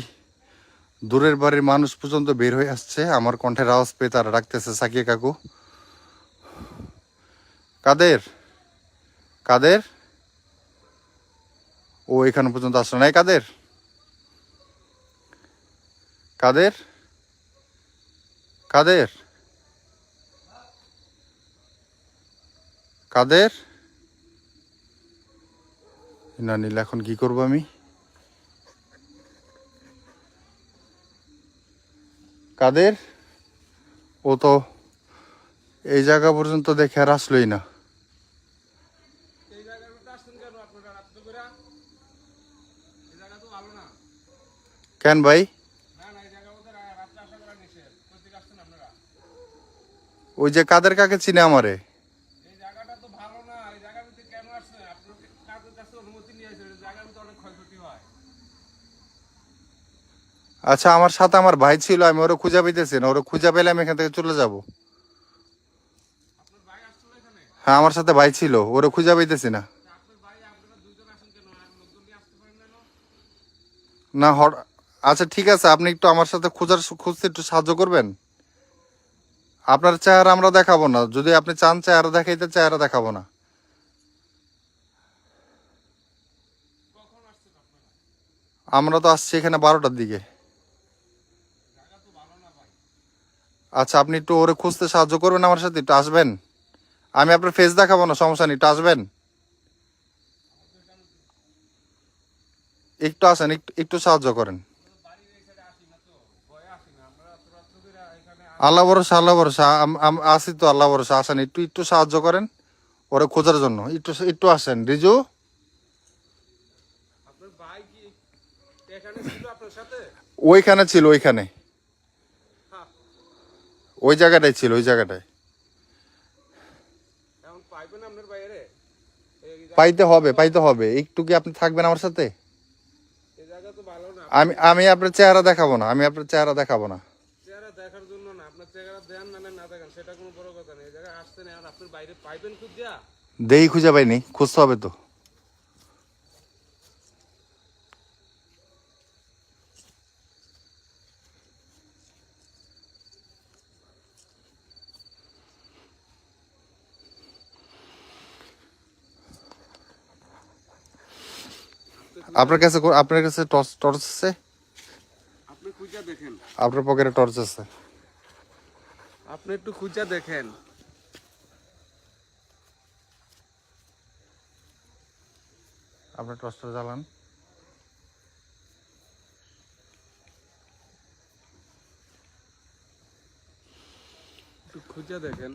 দূরের বাড়ির মানুষ পর্যন্ত বের হয়ে আসছে। আমার কণ্ঠের আওয়াজ পেয়ে তারা ডাকতেছে সাকিয়া কাকু। কাদের, কাদের, ও এখানে পর্যন্ত আসলো নাই। কাদের, কাদের, কাদের, কাদের। না নিলে এখন কি করবো আমি? কাদের, ও তো এই জায়গা পর্যন্ত দেখে আর আসলোই না। কেন ভাই? ওই যে কাদের কাকে চিনে আমারে? আচ্ছা, আমার সাথে আমার ভাই ছিল, আমি ওরা খুঁজে পেতেছি না। ওরা খুঁজে পেলে আমি এখান থেকে চলে যাব। হ্যাঁ, আমার সাথে ভাই ছিল, ওরা খুঁজে পেতেছি না। না আচ্ছা ঠিক আছে, আপনি একটু আমার সাথে খুঁজতে একটু সাহায্য করবেন। আপনার চেহারা আমরা দেখাবো না, যদি আপনি চান চেহারা দেখাইতে, চেহারা দেখাবো না। আমরা তো আসছি এখানে 12টার দিকে। আচ্ছা, আপনি একটু ওরে খুঁজতে সাহায্য করবেন আমার সাথে, একটু আসবেন। আমি আপনার ফেস দেখাবো না, সমস্যা নেই, একটু আসবেন। একটু আসেন, একটু একটু সাহায্য করেন। আল্লাহ ভরসা, আল্লাহ ভরসা, আসি তো, আল্লাহ ভরসা। আসেন, একটু একটু সাহায্য করেন ওরে খোঁজার জন্য, একটু একটু আসেন রিজু। আপনার ভাই কি এখানে ছিল আপনার সাথে? ওইখানে ছিল, ওইখানে হ্যাঁ, ওই জায়গাটায় ছিল, ওই জায়গাটায়। এখন পাইবেন আপনার বাইরে? পাইতে হবে, পাইতে হবে। একটু কি আপনি থাকবেন আমার সাথে? এই জায়গা তো ভালো না। আমি আমি আপনার চেহারা দেখাবো না, আমি আপনার চেহারা দেখাবো না। চেহারা দেখার জন্য না, আপনার চেহারা দেন না না দেখেন সেটা কোনো বড় কথা নেই। এই জায়গায় আসছেন, এখন আপনার বাইরে পাইবেন খুঁজা। দেই খুঁজে পাইনি, খুঁজতে হবে তো। আপনার কাছে টর্চ টর্চ আছে? আপনি খুঁজা দেখেন, আপনার পকেটে টর্চ আছে? আপনি একটু খুঁজা দেখেন। আপনার টর্চটা জ্বালান। একটু খুঁজা দেখেন।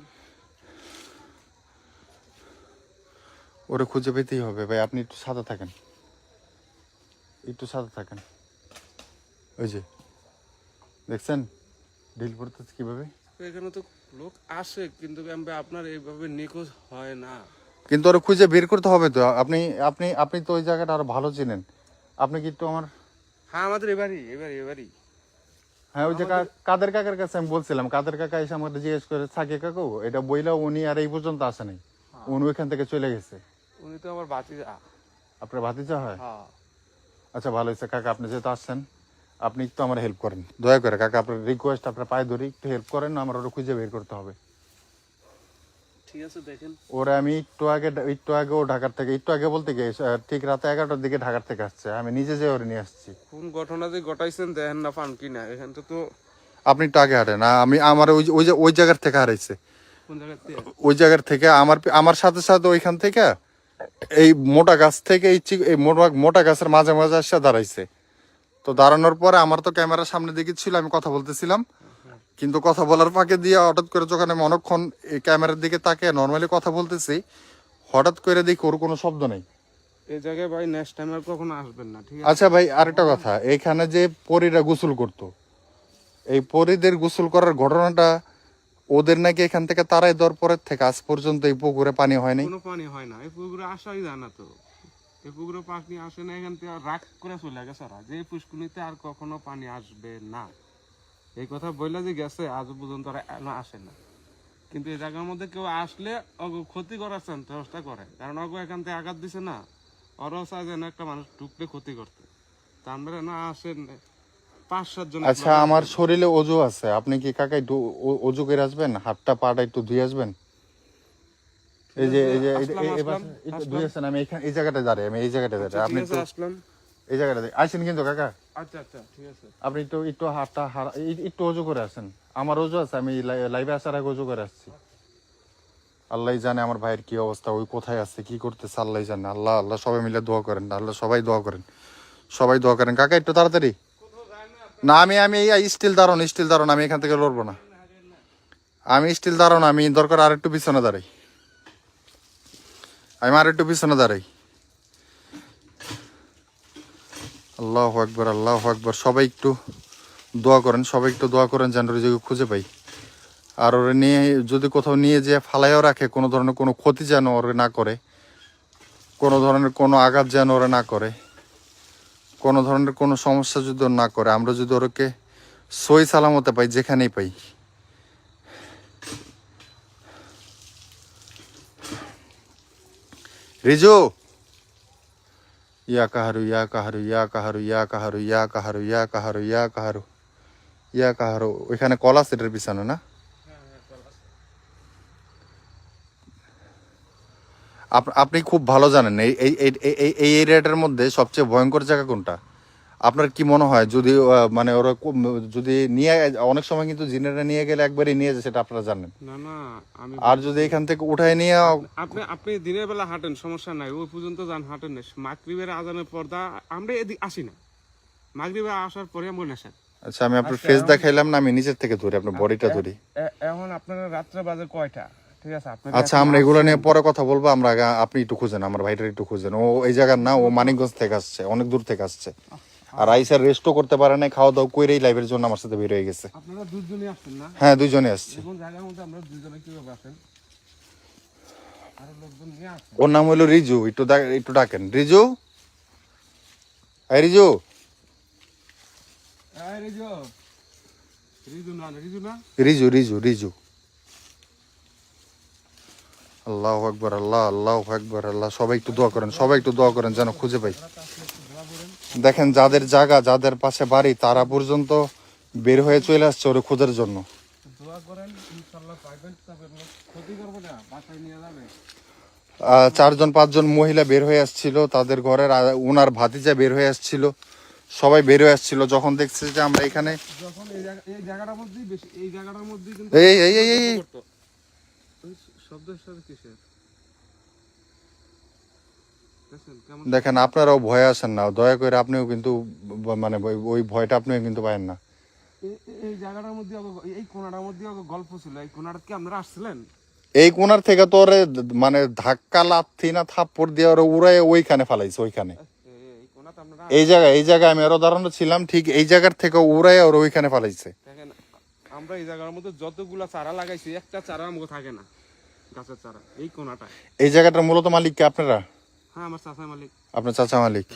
ওরে খুঁজে পেতেই হবে ভাই, আপনি একটু সাদা থাকেন, একটু সাদা থাকেন। ওই যে দেখছেন ডিল করতেছে কিভাবে। তো এখানে তো লোক আসে, কিন্তু আপনার এইভাবে নিখোঁজ হয় না। কিন্তু ওরে খুঁজে বের করতে হবে তো। আপনি আপনি আপনি তো ওই জায়গাটা আরো ভালো চিনেন। আপনি কি একটু আমার, হ্যাঁ, আমাদের এবারই হ্যাঁ ওই যে কাদের কাকার কাছে আমি বলছিলাম, কাদের কাকা এসে আমাকে জিজ্ঞেস করে থাকে কাকু এটা বইলা, উনি আর এই পর্যন্ত আসে নাই, উনি ওইখান থেকে চলে গেছে। উনি তো আমার ভাতিজা। আপনার ভাতিজা হয়? হ্যাঁ, আচ্ছা ভালো হয়েছে কাকা, আপনি যেহেতু আসছেন আপনি একটু আমার হেল্প করেন দয়া করে কাকা, আপনার রিকোয়েস্ট, আপনার পায়ে ধরে একটু হেল্প করেন, আমার ওরা খুঁজে বের করতে হবে। ঠিক আছে দেখেন। ওরা আমি একটু আগে ও ঢাকার থেকে, একটু আগে বলতে গিয়ে ঠিক রাতে 11টার দিকে ঢাকার থেকে আসছে, আমি নিজে যে ওরে নিয়ে আসছি। কোন ঘটনা যে ঘটাইছেন দেখেন না, পান কিনা এখান তো। আপনি একটু আগে হাঁটেন, আমি আমার ওই জায়গার থেকে হারাইছে, কোন জায়গাতে? ওই জায়গার থেকে আমার আমার সাথে সাথে ওইখান থেকে এই মোটা গাছ থেকে এই মোটা গাছের মাঝে মাঝে এসে দাঁড়াইছে। তো দাঁড়ানোর পরে আমার তো ক্যামেরার সামনে দিকে ছিল, আমি কথা বলতেছিলাম, কিন্তু কথা বলার ফাঁকে দিয়ে হঠাৎ করে যখন আমি অনেকক্ষণ এই ক্যামেরার দিকে তাকে নর্মালি কথা বলতেছি, হঠাৎ করে দেখি ওর কোনো শব্দ নেই। এই জায়গায় ভাই নেক্সট টাইম আর কখনো আসবেন না, ঠিক আছে? আচ্ছা ভাই আরেকটা কথা, এইখানে যে পরীরা গোসল করতো, এই পরীদের গোসল করার ঘটনাটা ওদের নাকি এখান থেকে তারাই দেওয়ার পরের থেকে আজ পর্যন্ত এই পুকুরে পানি হয়নি। কোনো পানি হয় না এই পুকুরে, আসাই যায় না তো। এই পুকুরে পানি আসে না, এখান থেকে রাগ করে চলে গেছে ওরা যে পুষ্কুনিতে আর কখনো পানি আসবে না। এই কথা বললে যে গেছে, আজ পর্যন্ত ওরা আসে না। কিন্তু এই জায়গার মধ্যে কেউ আসলে ক্ষতি করার চেষ্টা করে, কারণ অগো এখান থেকে আঘাত দিছে না, ওরাও চায় যেন একটা মানুষ ঢুকলে ক্ষতি করতে। তা আমরা না আসেন 5-7 জন। আচ্ছা আমার শরীরে অজু আছে, আপনি কি কাকা একটু অজু করে আসবেন, হাতটা পাটা একটু ধুয়ে আসবেন। এই যে একটু ধুয়ে আসেন, আমি এখানে এই জায়গাটা দাঁড়াই, আমি এই জায়গাটা দাঁড়াই, আপনি একটু আসলাম। এই জায়গাটা আসেন কিন্তু কাকা, আচ্ছা আচ্ছা, ঠিক আছে। আপনি একটু একটু হাতটা একটু অজু করে আসেন। আমার অজু আছে, আমি লাইভে আসার আগে অজু করে আসছি। আল্লাহ জানে আমার ভাইয়ের কি অবস্থা, ওই কোথায় আছে, কি করতেছে আল্লাহ জানে। আল্লাহ আল্লাহ সবাই মিলে দোয়া করেন, আল্লাহ সবাই দোয়া করেন, সবাই দোয়া করেন। কাকা একটু তাড়াতাড়ি না, আমি আমি স্টিল দাঁড়ান, আমি এখান থেকে লড়বো না, আমি স্টিল দাঁড়ান, আমি দরকার আর একটু পিছনে দাঁড়াই, আমি আর একটু পিছনে দাঁড়াই। আল্লাহু আকবার, আল্লাহু আকবার। সবাই একটু দোয়া করেন, সবাই একটু দোয়া করেন যেন রিজুকে খুঁজে পাই। আর ওরে নিয়ে যদি কোথাও নিয়ে যেয়ে ফালাইও রাখে, কোনো ধরনের কোনো ক্ষতি যেন ওরে না করে, কোনো ধরনের কোনো আঘাত যেন ওরে না করে, কোনো ধরনের কোনো সমস্যা যদি ওর না করে, আমরা যদি ওরকে সই সালামতে পাই, যেখানেই পাই। রিজু, ইয়া কাহারু ইয়া কাহারু ইয়া কাহারু ইয়া কাহারু ইয়া কাহারু ইয়া কাহারু ইয়া কাহারু ইয়া কাহারু। ওইখানে কল আছে এটার পিছনে না? আপনি খুব ভালো জানেন এই এই এই এই এই এরিয়াটার মধ্যে সবচেয়ে ভয়ঙ্কর জায়গা কোনটা। আপনার কি মনে হয় যদি মানে ওরা যদি নিয়ে অনেক সময় কিন্তু জিনেরা নিয়ে গেলে একবারই নিয়ে যায়, সেটা আপনারা জানেন। না না, আমি আর যদি এখান থেকে উঠায় নিয়ে আপনি আপনি দিনের বেলা হাঁটেন, সমস্যা নাই, ওই পর্যন্ত যান, হাঁটেন না। মাগরিবের আজানের পর্দা আমরা এদিক আসি না, মাগরিবে আসার পরে আমরা নেশা। আচ্ছা, আমি আপনার ফেস দেখাইলাম না, আমি নিচের থেকে ধরি, আপনার বডিটা ধরি। এখন আপনারা রাত্রে বাজে কয়টা, ঠিক আছে? আপনার আচ্ছা, আমরা এগুলো নিয়ে পরে কথা বলবো। আমরা আপনি একটু খুঁজেন, আমার ভাইটার একটু খুঁজেন। ও এই জায়গার না, ও মানিকগঞ্জ থেকে আসছে, অনেক দূর থেকে আসছে। আর আইসার রেস্টও করতে পারে না, খাওয়া দাওয়া করেই লাইভের জন্য আমার সাথে বের হয়ে গেছে। আপনারা দুজনই আসছেন না? হ্যাঁ, দুইজনে আসছে। এখন জায়গার মধ্যে আমরা দুজনে কিভাবে আসেন? আরো লোকজন নিয়ে আসেন। ওর নাম হলো রিজু, একটু ডাকেন। রিজু, এই রিজু। এই রিজু, রিজু না, রিজু না, রিজু রিজু রিজু। আল্লাহু আকবার, আল্লাহ, আল্লাহু আকবার, আল্লাহ। সবাই একটু দোয়া করেন, সবাই একটু দোয়া করেন যেন খুঁজে পাই। দেখেন, যাদের জায়গা, যাদের পাশে বাড়ি, তারা পর্যন্ত বের হয়ে চলে আসছে ওরে খোঁজার জন্য। দোয়া করেন, ইনশাআল্লাহ পাইবেন। তবে ক্ষতি করবে না, বাসায় নিয়ে যাবে। 4-5জন মহিলা বের হয়ে আসছিল, তাদের ঘরের ওনার ভাতিজা বের হয়ে আসছিল, সবাই বের হয়ে আসছিল যখন দেখছে যে আমরা এখানে। যখন এই জায়গাটার মধ্যেই বেশি, এই জায়গাটার মধ্যেই কিন্তু এই এই এই এই ওই শব্দের সাথে কিসের দেখছেন কেমন? দেখেন, আপনারাও ভয়ে আসেন না, দয়া করে। আপনিও কিন্তু মানে ওই ভয়টা আপনিও কিন্তু পায়েন না। এই জায়গাটার মধ্যে এই কোণাটার মধ্যে গল্প ছিল। এই কোণাটা কি আপনারা আসছিলেন? এই কোনার থেকে তো ওরে মানে ধাক্কা লাথি না থাপ্পড় দিয়ে ওরে উড়াই ওইখানে ফালাইছে, ওইখানে। এই কোণাতে আপনারা এই জায়গায় আমি আরো দাঁড়ানো ছিলাম, ঠিক এই জায়গার থেকে উড়াই ওর ওইখানে ফালাইছে। দেখেন, আমরা এই জায়গার মধ্যে যতগুলা চারা লাগাইছি, একটা চারা আমাকে থাকে না, গাছের চারা। এই কোণাটা, এই জায়গাটার মূলত মালিক কে আপনারা? হ্যাঁ, আমার চাচা মালিক। আপনার চাচা মালিক?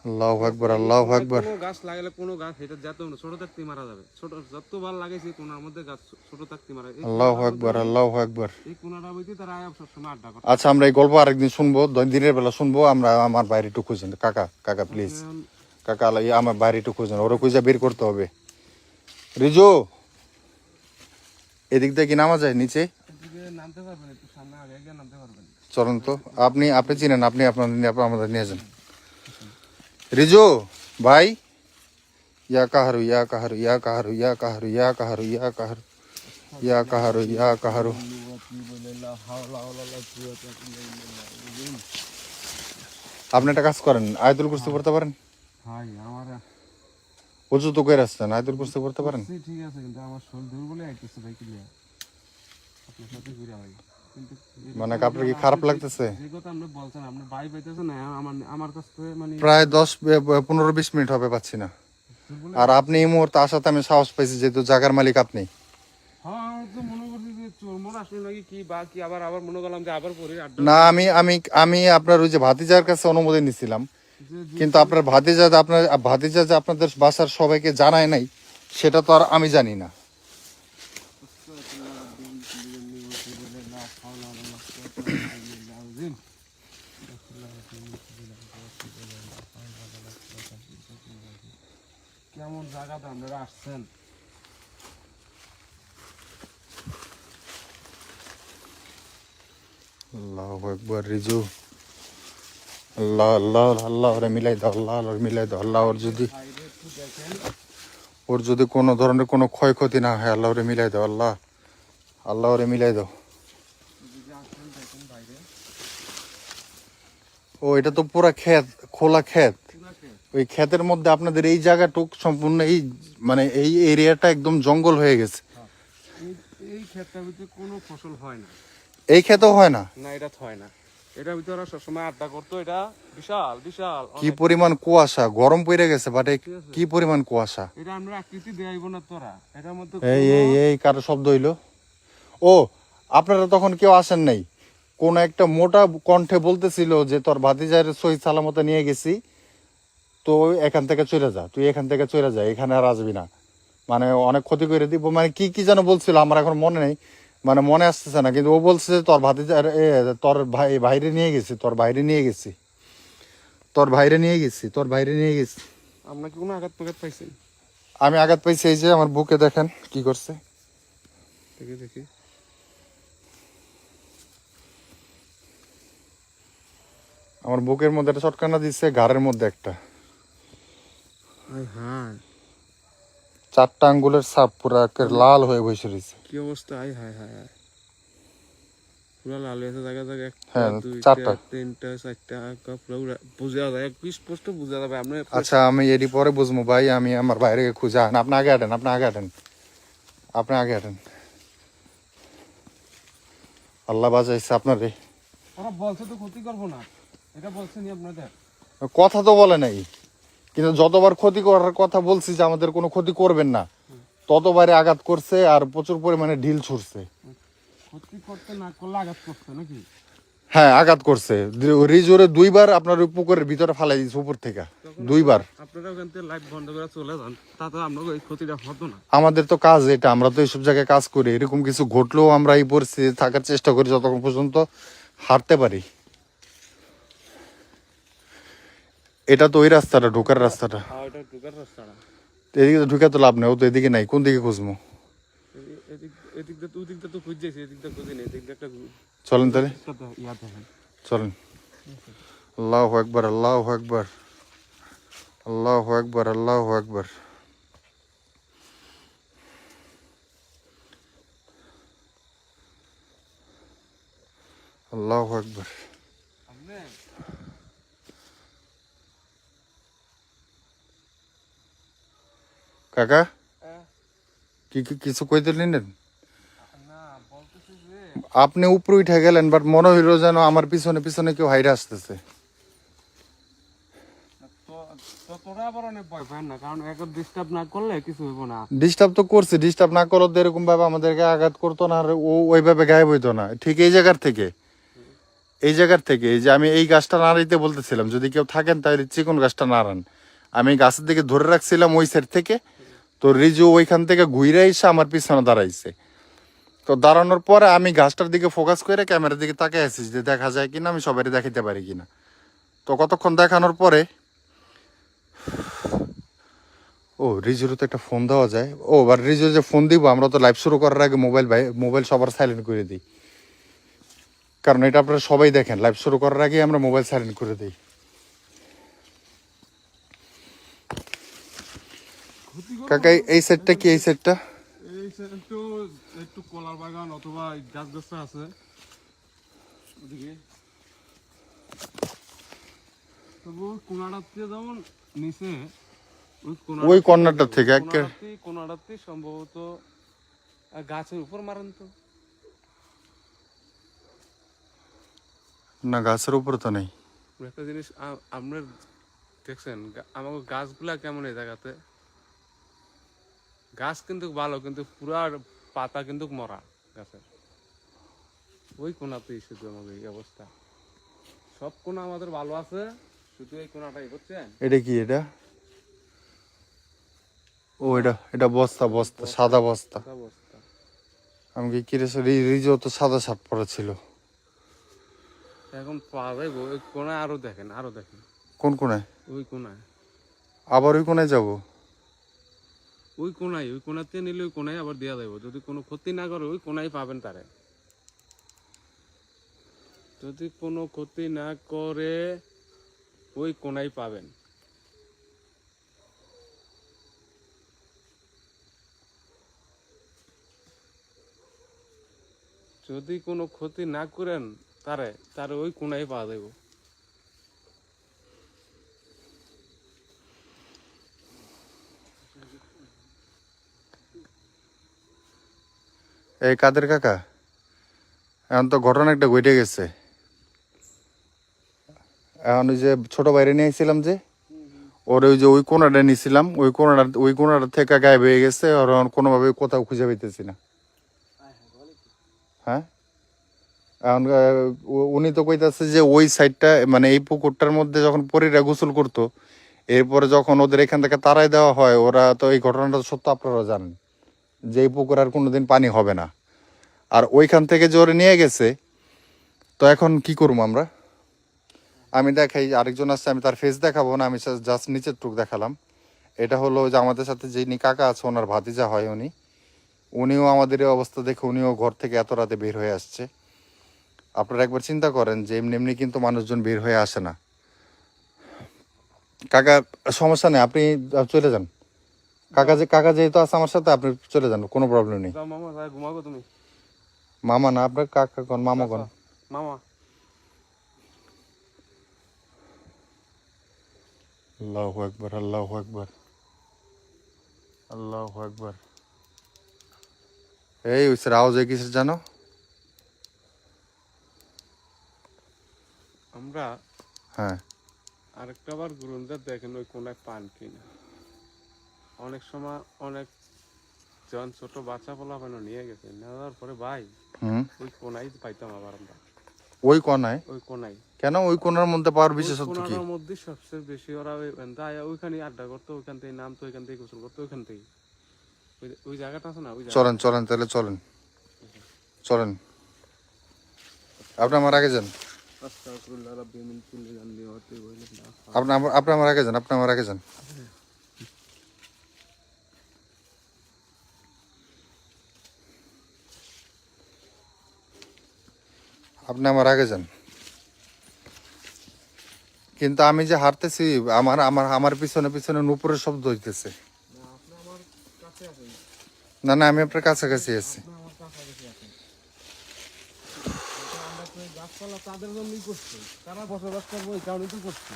আল্লাহু আকবার, আল্লাহু আকবার। কোনো গাছ লাগালে কোনো গাছ এটা যত ছোট থাকতে মারা যাবে। ছোট যত ভাল লাগাইছি কোণার মধ্যে গাছ ছোট থাকতে মারা। আল্লাহু আকবার, আল্লাহু আকবার। এই কোণাটা বইতে তারা সবসময় আড্ডা করে। আচ্ছা, আমরা এই গল্প আরেকদিন শুনবো, দিনের বেলা শুনবো। আমরা আমার বাইরে একটু খুঁজেন, কাকা, কাকা প্লিজ, কাকা, আমার বাইরে একটু খুঁজেন, ওরা খুঁজে বের করতে হবে। রিজু, এদিক দিয়ে কি নামা যায় নিচে? এদিকে নামতে পারবেন, একটু সামনে আগে গিয়ে নামতে পারবেন। চলুন তো, আপনি চিনেন, আপনি আমাদের নিয়ে যান। রিজু ভাই, ইয়া কাহারু, ইয়া কাহারু, ইয়া কাহারু, ইয়া কাহারু, ইয়া কাহারু, ইয়া কাহারু, ইয়া কাহারু, ইয়া কাহারু। আপনি একটা কাজ করেন, আয়াতুল কুরসি পড়তে পারেন? ভাই আমার ওযু তো করে আসছেন, আয়াতুল কুরসি পড়তে পারেন? ঠিক আছে, কিন্তু আমার শরীর দুর্বল আইতেছে ভাই। ক্লিয়ার আপনার সাথে ঘুরে ভাই, কিন্তু মানে আপনার কি খারাপ লাগতেছে? যে কথা আপনি বলছেন, আপনি ভাই পাইতেছেন না আমার কাছে, মানে প্রায় 10-15-20 মিনিট হবে, পাচ্ছি না। আর আপনি এই মুহূর্তে আসাতে আমি সাহস পাইছি, যেহেতু জায়গার মালিক আপনি। হ্যাঁ, আমি তো মনে করছি যে চোরমোর আসলো নাকি কি বা কি, আবার মনে করলাম যে আবার পরে আড্ডা। না, আমি আপনার ওই যে ভাতিজার কাছে অনুমতি নিছিলাম, কিন্তু আপনার ভাতিজা যে আপনাদের বাসার সবাইকে জানায় নাই, সেটা তো আর আমি জানি না। কেমন জায়গাতে আপনারা আসছেন? আল্লাহু আকবার। রিজু, আল্লাহ, আল্লাহ, আল্লাহ ওরে মিলাই দাও, আল্লাহ ওরে মিলাই দাও, আল্লাহ ওর যদি কোনো ধরনের কোনো ক্ষয়ক্ষতি না হয়, আল্লাহ ওরে মিলাই দাও, আল্লাহ, আল্লাহ ওরে মিলাই দাও। ও, এটা তো পুরা ক্ষেত, খোলা ক্ষেত। ওই ক্ষেতের মধ্যে আপনাদের এই জায়গাটুক সম্পূর্ণ এই মানে এই এরিয়াটা একদম জঙ্গল হয়ে গেছে। এই ক্ষেতটার ভিতরে কোনো ফসল হয় না। এই ক্ষেতও হয় না? না, এটা হয় না। এটার ভিতরে ওরা সবসময় আড্ডা করতো। এটা বিশাল বিশাল কি পরিমাণ কুয়াশা, গরম পড়ে গেছে, বাট কি পরিমাণ কুয়াশা। এটা আমরা আকৃতি দেখাইব না তোরা, এটার মধ্যে এই এই এই কারো শব্দ হইলো? ও, আপনারা তখন কেউ আসেন নাই? কোন একটা মোটা কণ্ঠে বলতেছিল যে তোর ভাতিজার সহিত সালামতে নিয়ে গেছি, তো এখান থেকে চলে যা, তুই এখান থেকে চলে যা, এখানে আর আসবি না, মানে অনেক ক্ষতি করে দিব, মানে কি কি যেন বলছিল, আমার এখন মনে নেই, মানে মনে আসতেছে না, কিন্তু ও বলছে যে তোর ভাতিজার তোর ভাইরে নিয়ে গেছি, তোর ভাইরে নিয়ে গেছি, তোর ভাইরে নিয়ে গেছি, তোর ভাইরে নিয়ে গেছি। আপনার কি কোনো আঘাত পাঘাত পাইছেন? আমি আঘাত পাইছি, এই যে আমার বুকে দেখেন কি করছে। দেখি দেখি। আমার বুকের মধ্যে একটা চটকানা দিচ্ছে, ঘাড়ের মধ্যে একটা। হ্যাঁ, 4টা আঙ্গুলের ছাপ পুরা একের লাল হয়ে বসে রয়েছে। কি অবস্থা! হায় হায় হায় হায়, পুরা লাল হয়েছে জায়গা জায়গা, একটা হ্যাঁ, দুইটা 4টা। তিনটা চারটা, পুরো বুঝা যায়, এক স্পষ্ট বুঝা যাবে। আপনি আচ্ছা, আমি এরই পরে বুঝবো ভাই, আমি আমার বাইরে খুঁজে আন। আপনি আগে হাঁটেন, আপনি আগে হাঁটেন, আপনি আগে হাঁটেন। আল্লাহ বাজাইছে আপনারে। ওরা বলছে তো ক্ষতি করবো না, এটা বলছে নি আপনাদের? কথা তো বলে নাই, কিন্তু যতবার ক্ষতি করার কথা বলছি যে আমাদের কোনো ক্ষতি করবেন না, ততবারে আঘাত করছে আর প্রচুর পরিমাণে ঢিল ছুটছে। ক্ষতি করতে না করলে আঘাত করতে নাকি? হ্যাঁ, আঘাত করছে। রিজোরে 2বার আপনার ওই পুকুরের ভিতরে ফালাই দিয়েছে উপর থেকে, 2বার। আপনারা ওখান থেকে লাইট বন্ধ করে চলে যান, তাতে আপনাকে এই ক্ষতিটা হতো না। আমাদের তো কাজ এটা, আমরা তো এইসব জায়গায় কাজ করি। এরকম কিছু ঘটলেও আমরা এই পরিস্থিতি থাকার চেষ্টা করি যতক্ষণ পর্যন্ত হারতে পারি। এটা তো ওই রাস্তাটা, ঢোকার রাস্তাটা। আর ওটা ঢুকার রাস্তাটা, এদিকে তো ঢুকে তো লাভ নেই, ও তো এদিকে নাই, কোন দিকে খুঁজবো? এদিক দিয়ে ওদিক দিয়ে তো খুঁজছেছি, এদিক দিয়ে খুঁজি নেই, এদিক দিয়ে একটা চলেন তাহলে, ইয়া দেখেন। চলেন। আল্লাহু আকবার, আল্লাহু আকবার, আল্লাহু আকবার, আল্লাহু আকবার। আল্লাহু আকবার। আপনি কাকা, আহ, কিছু কইতে নিলেন? না, বলতেছি যে আপনি উপরে উঠে গেলেন, বাট মনে হইলো যেন আমার পিছনে পিছনে কেউ হাইরে আসতেছে। তোরা আবার অনেক ভয় পায় না, কারণ একবার ডিস্টার্ব না করলে কিছু হইব না। ডিস্টার্ব তো করছে, ডিস্টার্ব না করলে তো এরকম ভাবে আমাদেরকে আঘাত করতো না, আর ও ওইভাবে গায়েব হইতো না। ঠিক এই জায়গার থেকে, এই জায়গার থেকে, এই যে আমি এই গাছটা নাড়াইতে বলতেছিলাম, যদি কেউ থাকেন তাহলে চিকন গাছটা নাড়ান। আমি গাছের দিকে ধরে রাখছিলাম ওই সাইড থেকে, তো রিজু ওইখান থেকে ঘুরে এসে আমার পিছনে দাঁড়াইছে। তো দাঁড়ানোর পরে আমি গাছটার দিকে ফোকাস করে ক্যামেরার দিকে তাকিয়ে আছি যে দেখা যায় কিনা, আমি সবাই দেখাইতে পারি কিনা। তো কতক্ষণ দেখানোর পরে, ও রিজুর তো একটা ফোন দেওয়া যায়। ও আর রিজু যে ফোন দিব, আমরা তো লাইভ শুরু করার আগে মোবাইল সবার সাইলেন্ট করে দিই, কারণ এটা আপনারা সবাই দেখেন, লাইভ শুরু করার আগে আমরা মোবাইল সাইলেন্ট করে দিই। কাকা, এই সেটটা কি? এই সেটটা এই একটু একটু কলার বাগান অথবা গাছ গাছটা আছে ওদিকে, তবু কোনাডাতে যেমন নিচে ওই কর্নারটা থেকে একের কোনাডাতে সম্ভবত গাছের উপর মারেন তো। না, গাছের উপর তো নেই। একটা জিনিস আপনার দেখছেন, আমাকে গাছগুলা কেমন এই জায়গাতে, গাছ কিন্তু ভালো, কিন্তু পুরা পাতা কিন্তু মরা গাছের। ওই কোনাতেই শুধু আমাদের এই অবস্থা, সব কোনা আমাদের ভালো আছে, শুধু এই কোনাটাই, বুঝছেন? এটা কি? এটা ও, এটা বস্তা, বস্তা, সাদা বস্তা। অবস্থা আমি কি কিরেছে, রিজু তো সাদা শার্ট পরা ছিল। এখন পাওয়া যাইব ওই কোনায়, আরো দেখেন, আরো দেখেন কোন কোনায়? ওই কোনায়, আবার ওই কোনায় যাব? ওই কোনায়, ওই কোনাতে নিলে ওই কোনায় আবার দেওয়া যাইব, যদি কোনো ক্ষতি না করে ওই কোনায় পাবেন তারে। যদি কোনো ক্ষতি না করে ওই কোনায় পাবেন। যদি কোনো ক্ষতি না করেন তারে ওই কোনায় পাওয়া যাইব। এই কাদের কাকা, এখন তো ঘটনা একটা ঘটে গেছে। এখন ওই যে ছোট বাইরে নিয়ে আসছিলাম যে, ওর ওই যে ওই কোনাটা নিয়েছিলাম, ওই কোনাটা থেকে গায়েব হয়ে গেছে। ওর এখন কোনোভাবে কোথাও খুঁজে পাইতেছি না। হ্যাঁ, এখন উনি তো কইতাছে যে ওই সাইডটা, মানে এই পুকুরটার মধ্যে যখন পরীরা গোসল করতো, এরপরে যখন ওদের এখান থেকে তাড়াই দেওয়া হয়, ওরা তো এই ঘটনাটা সত্য, আপনারা জানেন যে এই পুকুর আর কোনোদিন পানি হবে না। আর ওইখান থেকে যে ওরা নিয়ে গেছে, তো এখন কি করবো আমরা? আমি দেখাই, আরেকজন আসছে, আমি তার ফেস দেখাবো না, আমি জাস্ট নিচের টুক দেখালাম। এটা হলো যে আমাদের সাথে যিনি কাকা আছে, ওনার ভাতিজা হয় উনিও আমাদের এই অবস্থা দেখে উনিও ঘর থেকে এত রাতে বের হয়ে আসছে। আপনারা একবার চিন্তা করেন যে এমনি এমনি কিন্তু মানুষজন বের হয়ে আসে না। কাকা সমস্যা নেই, আপনি চলে যান। কাকা যেহেতু আছে আমার সাথে, আপনি চলে যান, কোনো প্রবলেম নেই। যাও মামা, যাই ঘুমাবো তুমি। মামা না, আপনার কাকা কোন, মামা কোন? মামা। আল্লাহু আকবার, আল্লাহু আকবার, আল্লাহু আকবার। এই ওইসের আওয়াজ হয় কিসের জানো? আমরা হ্যাঁ, আরেকটা বার ঘুরুন, যা দেখেন ওই কোনায় পান কিনা। অনেক সময় অনেক যখন ছোট বাচ্চা পোলাপানও নিয়ে গেছে, নেওয়ার পরে ভাই হুম, ওই কোনায় পাইতাম আবার আমরা। ওই কোনায়? ওই কোনায়, কেন ওই কোনার মধ্যে পাওয়ার ওই বিশেষত্ব কি? কোনাটার মধ্যে সবচেয়ে বেশি ওরা ওইখানে আড্ডা করতো, ওইখান থেকে নামতো, ওইখান থেকে গোসল করতো, ওইখান থেকে ওই জায়গাটা আছে না, ওই চলেন চলেন তাহলে চলেন, চলেন। আপনি আমার আগে যান, আস্তাগফিরুল্লাহ রাব্বি মিন কুল্লি যানবি ওয়া আতুবু ইলাইহি। আপনি আমার আগে যান, আপনি আমার আগে যান। আপনি আমার আগে যান। কিন্তু আমি যে হাঁটতেছি, আমার আমার আমার পিছনে পিছনে নুপুরের শব্দ হইতেছে। আপনি আমার কাছে আছেন, না না, আমি আপনার কাছাকাছি আছি। আপনি আমার কাছাকাছি আছেন। এটা আমরা তো এই গাছপালা তাদের জন্যই করছি, তারা বসবাস করবো এই কারণেই তো করছি।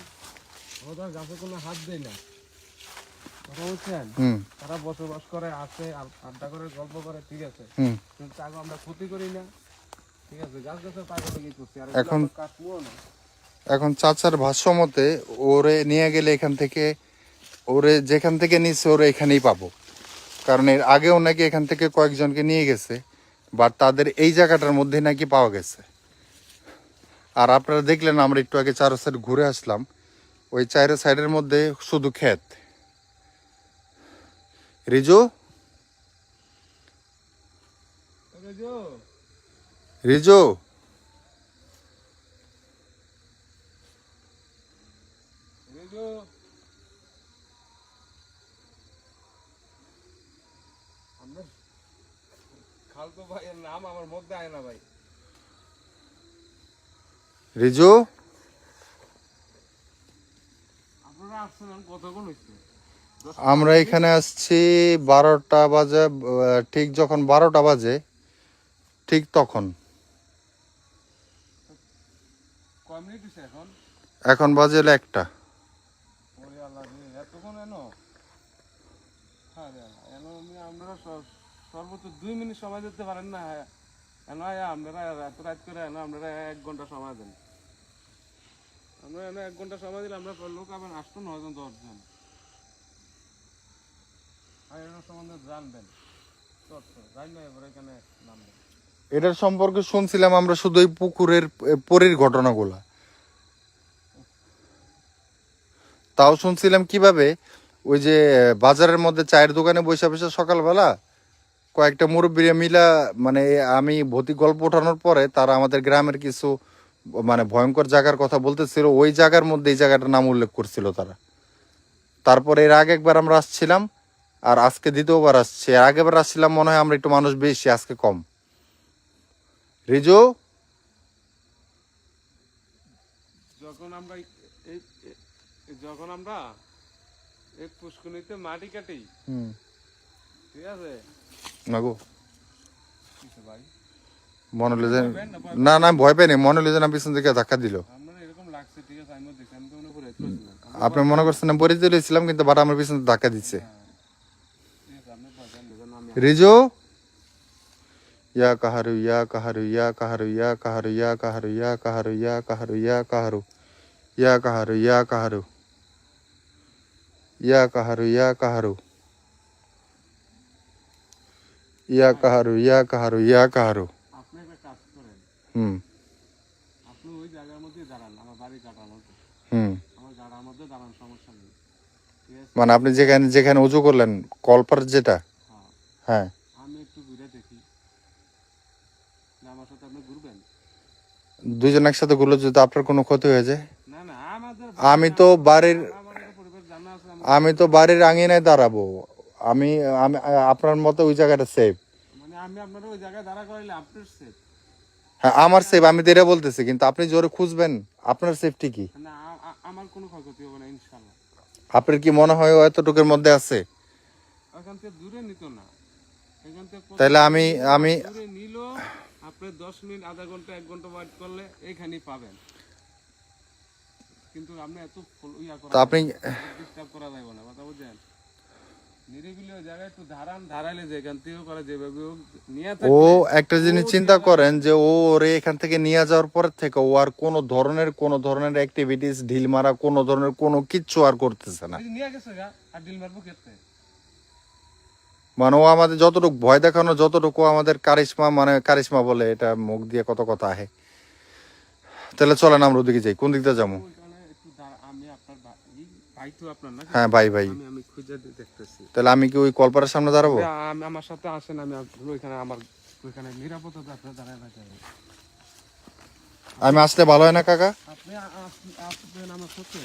আমরা তো আর গাছে কোনো হাত দেই না, কথা বলছেন? হুম তারা বসবাস করে, আসে, আড্ডা করে, গল্প করে, ঠিক আছে, হুম। কিন্তু তাকে আমরা ক্ষতি করি না, ঠিক আছে। গাছ গাছের পাগল কি করছি, আর এখন কাটবো না। এখন চাচার ভাষ্য মতে ওরে নিয়ে গেলে এখান থেকে, ওরে যেখান থেকে নিচ্ছে ওরে এখানেই পাবো। কারণ এর আগেও নাকি এখান থেকে কয়েকজনকে নিয়ে গেছে, বাট তাদের এই জায়গাটার মধ্যে নাকি পাওয়া গেছে। আর আপনারা দেখলেন আমরা একটু আগে চারো সাইড ঘুরে আসলাম, ওই চারো সাইডের মধ্যে শুধু ক্ষেত। রিজু, রিজু, খালতো ভাইয়ের নাম আমার মধ্যে আয় না ভাই। রিজু, আপনারা আসছেন কতক্ষণ হয়েছে? আমরা এখানে আসছি 12টা বাজে, ঠিক যখন 12টা বাজে ঠিক তখন। কয় মিনিট হয়েছে এখন? এখন বাজে হলো 1টা। ওরে আল্লাহ রে, এতক্ষণ এনো? হ্যাঁ রে আল্লাহ, এনো আপনারা সর্বোচ্চ 2 মিনিট সময় দিতে পারেন না? এনো আপনারা এত রাত করে এনো, আপনারা 1 ঘন্টা সময় দেন। আমরা এনো 1 ঘন্টা সময় দিলে আমরা লোক আবার আসতো 9 জন 10 জন। আর এর সম্বন্ধে জানবেন, জানি না এবার এখানে নামবেন। এটার সম্পর্কে শুনছিলাম আমরা শুধু এই পুকুরের পরীর ঘটনাগুলা, তাও শুনছিলাম কিভাবে ওই যে বাজারের মধ্যে চায়ের দোকানে বসে বসে সকালবেলা কয়েকটা মুরব্বীরা মিলা, মানে আমি ভৌতিক গল্প ওঠানোর পরে তারা আমাদের গ্রামের কিছু মানে ভয়ঙ্কর জায়গার কথা বলতেছিল, ওই জায়গার মধ্যে এই জায়গাটার নাম উল্লেখ করছিল তারা। তারপরে এর আগে একবার আমরা আসছিলাম, আর আজকে দ্বিতীয়বার আসছি। এর আগেবার আসছিলাম মনে হয় আমরা একটু মানুষ বেশি, আজকে কম। রিজু, যখন আমরা যখন আমরা এই পুষ্করিণীতে মাটি কাটি, ঠিক আছে মাগো ভাই, মনে হলো যে, না না ভয় পাইনি, মনে হলো যে না পিছন থেকে ধাক্কা দিল। আমরা এরকম লাগছে, ঠিক আছে, আমি দেখছি, আমি তো মনে করে করছিলাম। আপনি মনে করছেন না পরে দিয়েছিলাম, কিন্তু বাট আমার পিছন ধাক্কা দিচ্ছে। ঠিক আছে, আপনি বলছেন দেখুন আমি রিজু, ইয়া কাহারু, ইয়া কাহারু, ইয়া কাহারু, ইয়া কাহারু, ইয়া কাহারু, ইয়া কাহারু, ইয়া কাহারু, ইয়া কাহারু, ইয়া কাহারু, ইয়া কাহারু, ইয়া কাহারু, ইয়া কাহারু, ইয়া কাহারু, ইয়া কাহারু, ইয়া কাহারু। আপনি একটা কাজ করেন, হুম আপনি ওই জায়গার মধ্যে দাঁড়ান, আমার বাড়ি গাটার মধ্যে, হুম। আমার গাটার মধ্যে দাঁড়ান, সমস্যা নেই, ঠিক আছে। মানে আপনি যেখানে যেখানে উজু করলেন কলপার যেটা, হ্যাঁ, হ্যাঁ। আমি একটু ঘুরে দেখি, না আমার সাথে আপনি ঘুরবেন? দুজন একসাথে ঘুরলে যদি আপনার কোনো ক্ষতি হয়ে যায়? না না, আমাদের আমি তো বাড়ির, আমার একটা পরিবার জানা আছে, আমি তো বাড়ির আঙিনায় দাঁড়াবো। আমি আমি আপনার মতো ওই জায়গাটা সেফ। মানে আমি আপনার ওই জায়গায় দাঁড়া করাইলে আপনার সেফ হ্যাঁ আমার সেফ, আমি তো এটা বলতেছি, কিন্তু আপনি জোরে খুঁজবেন, আপনার সেফটি কি? না, আমার কোনো ক্ষয়ক্ষতি হবে না ইনশাল্লাহ। আপনার কি মনে হয় ও এতটুকুর মধ্যে আছে? এখান থেকে দূরে নিত না, এখান থেকে তাহলে আমি দূরে নিল আপনি 10 মিনিট, আধা ঘন্টা, 1 ঘন্টা ওয়েট করলে এইখানেই পাবেন। কিন্তু আপনি এত ইয়া করা তো আপনি ডিস্টার্ব করা যাবে না, কথা বুঝছেন? নিরিবিলি ওই জায়গায় একটু ধারাইলে যেখান থেকে করা যেভাবে হোক নিয়ে ও থাকলে একটা জিনিস চিন্তা করেন যে ও ওরে এখান থেকে নিয়ে যাওয়ার পর থেকে ও আর কোনো ধরনের অ্যাক্টিভিটিস ঢিল মারা কোনো ধরনের কোনো কিচ্ছু আর করতেছে না। এই যে নিয়ে গেছে গা আর ডিল মারবো ক্ষেত্রে মানে ও আমাদের যতটুকু ভয় দেখানো, যতটুকু আমাদের কারিশমা, মানে কারিশমা বলে এটা মুখ দিয়ে কত কথা আহে। তাহলে চলেন আমরা ওদিকে যাই। কোন দিক দিয়ে যাবো? ওইখানে একটু আমি আপনার ভাই তো আপনার না, হ্যাঁ ভাই ভাই। আমি খুঁজে দেখতেছি। তাহলে আমি কি ওই কলপারের সামনে দাঁড়াবো? আমি আমার সাথে আসেন, আমি ওইখানে আমার ওইখানে নিরাপত্তা আপনার দাঁড়ায় রাখেন। আমি আসলে ভালো হয় না কাকা? আপনি আসবেন আমার সাথে?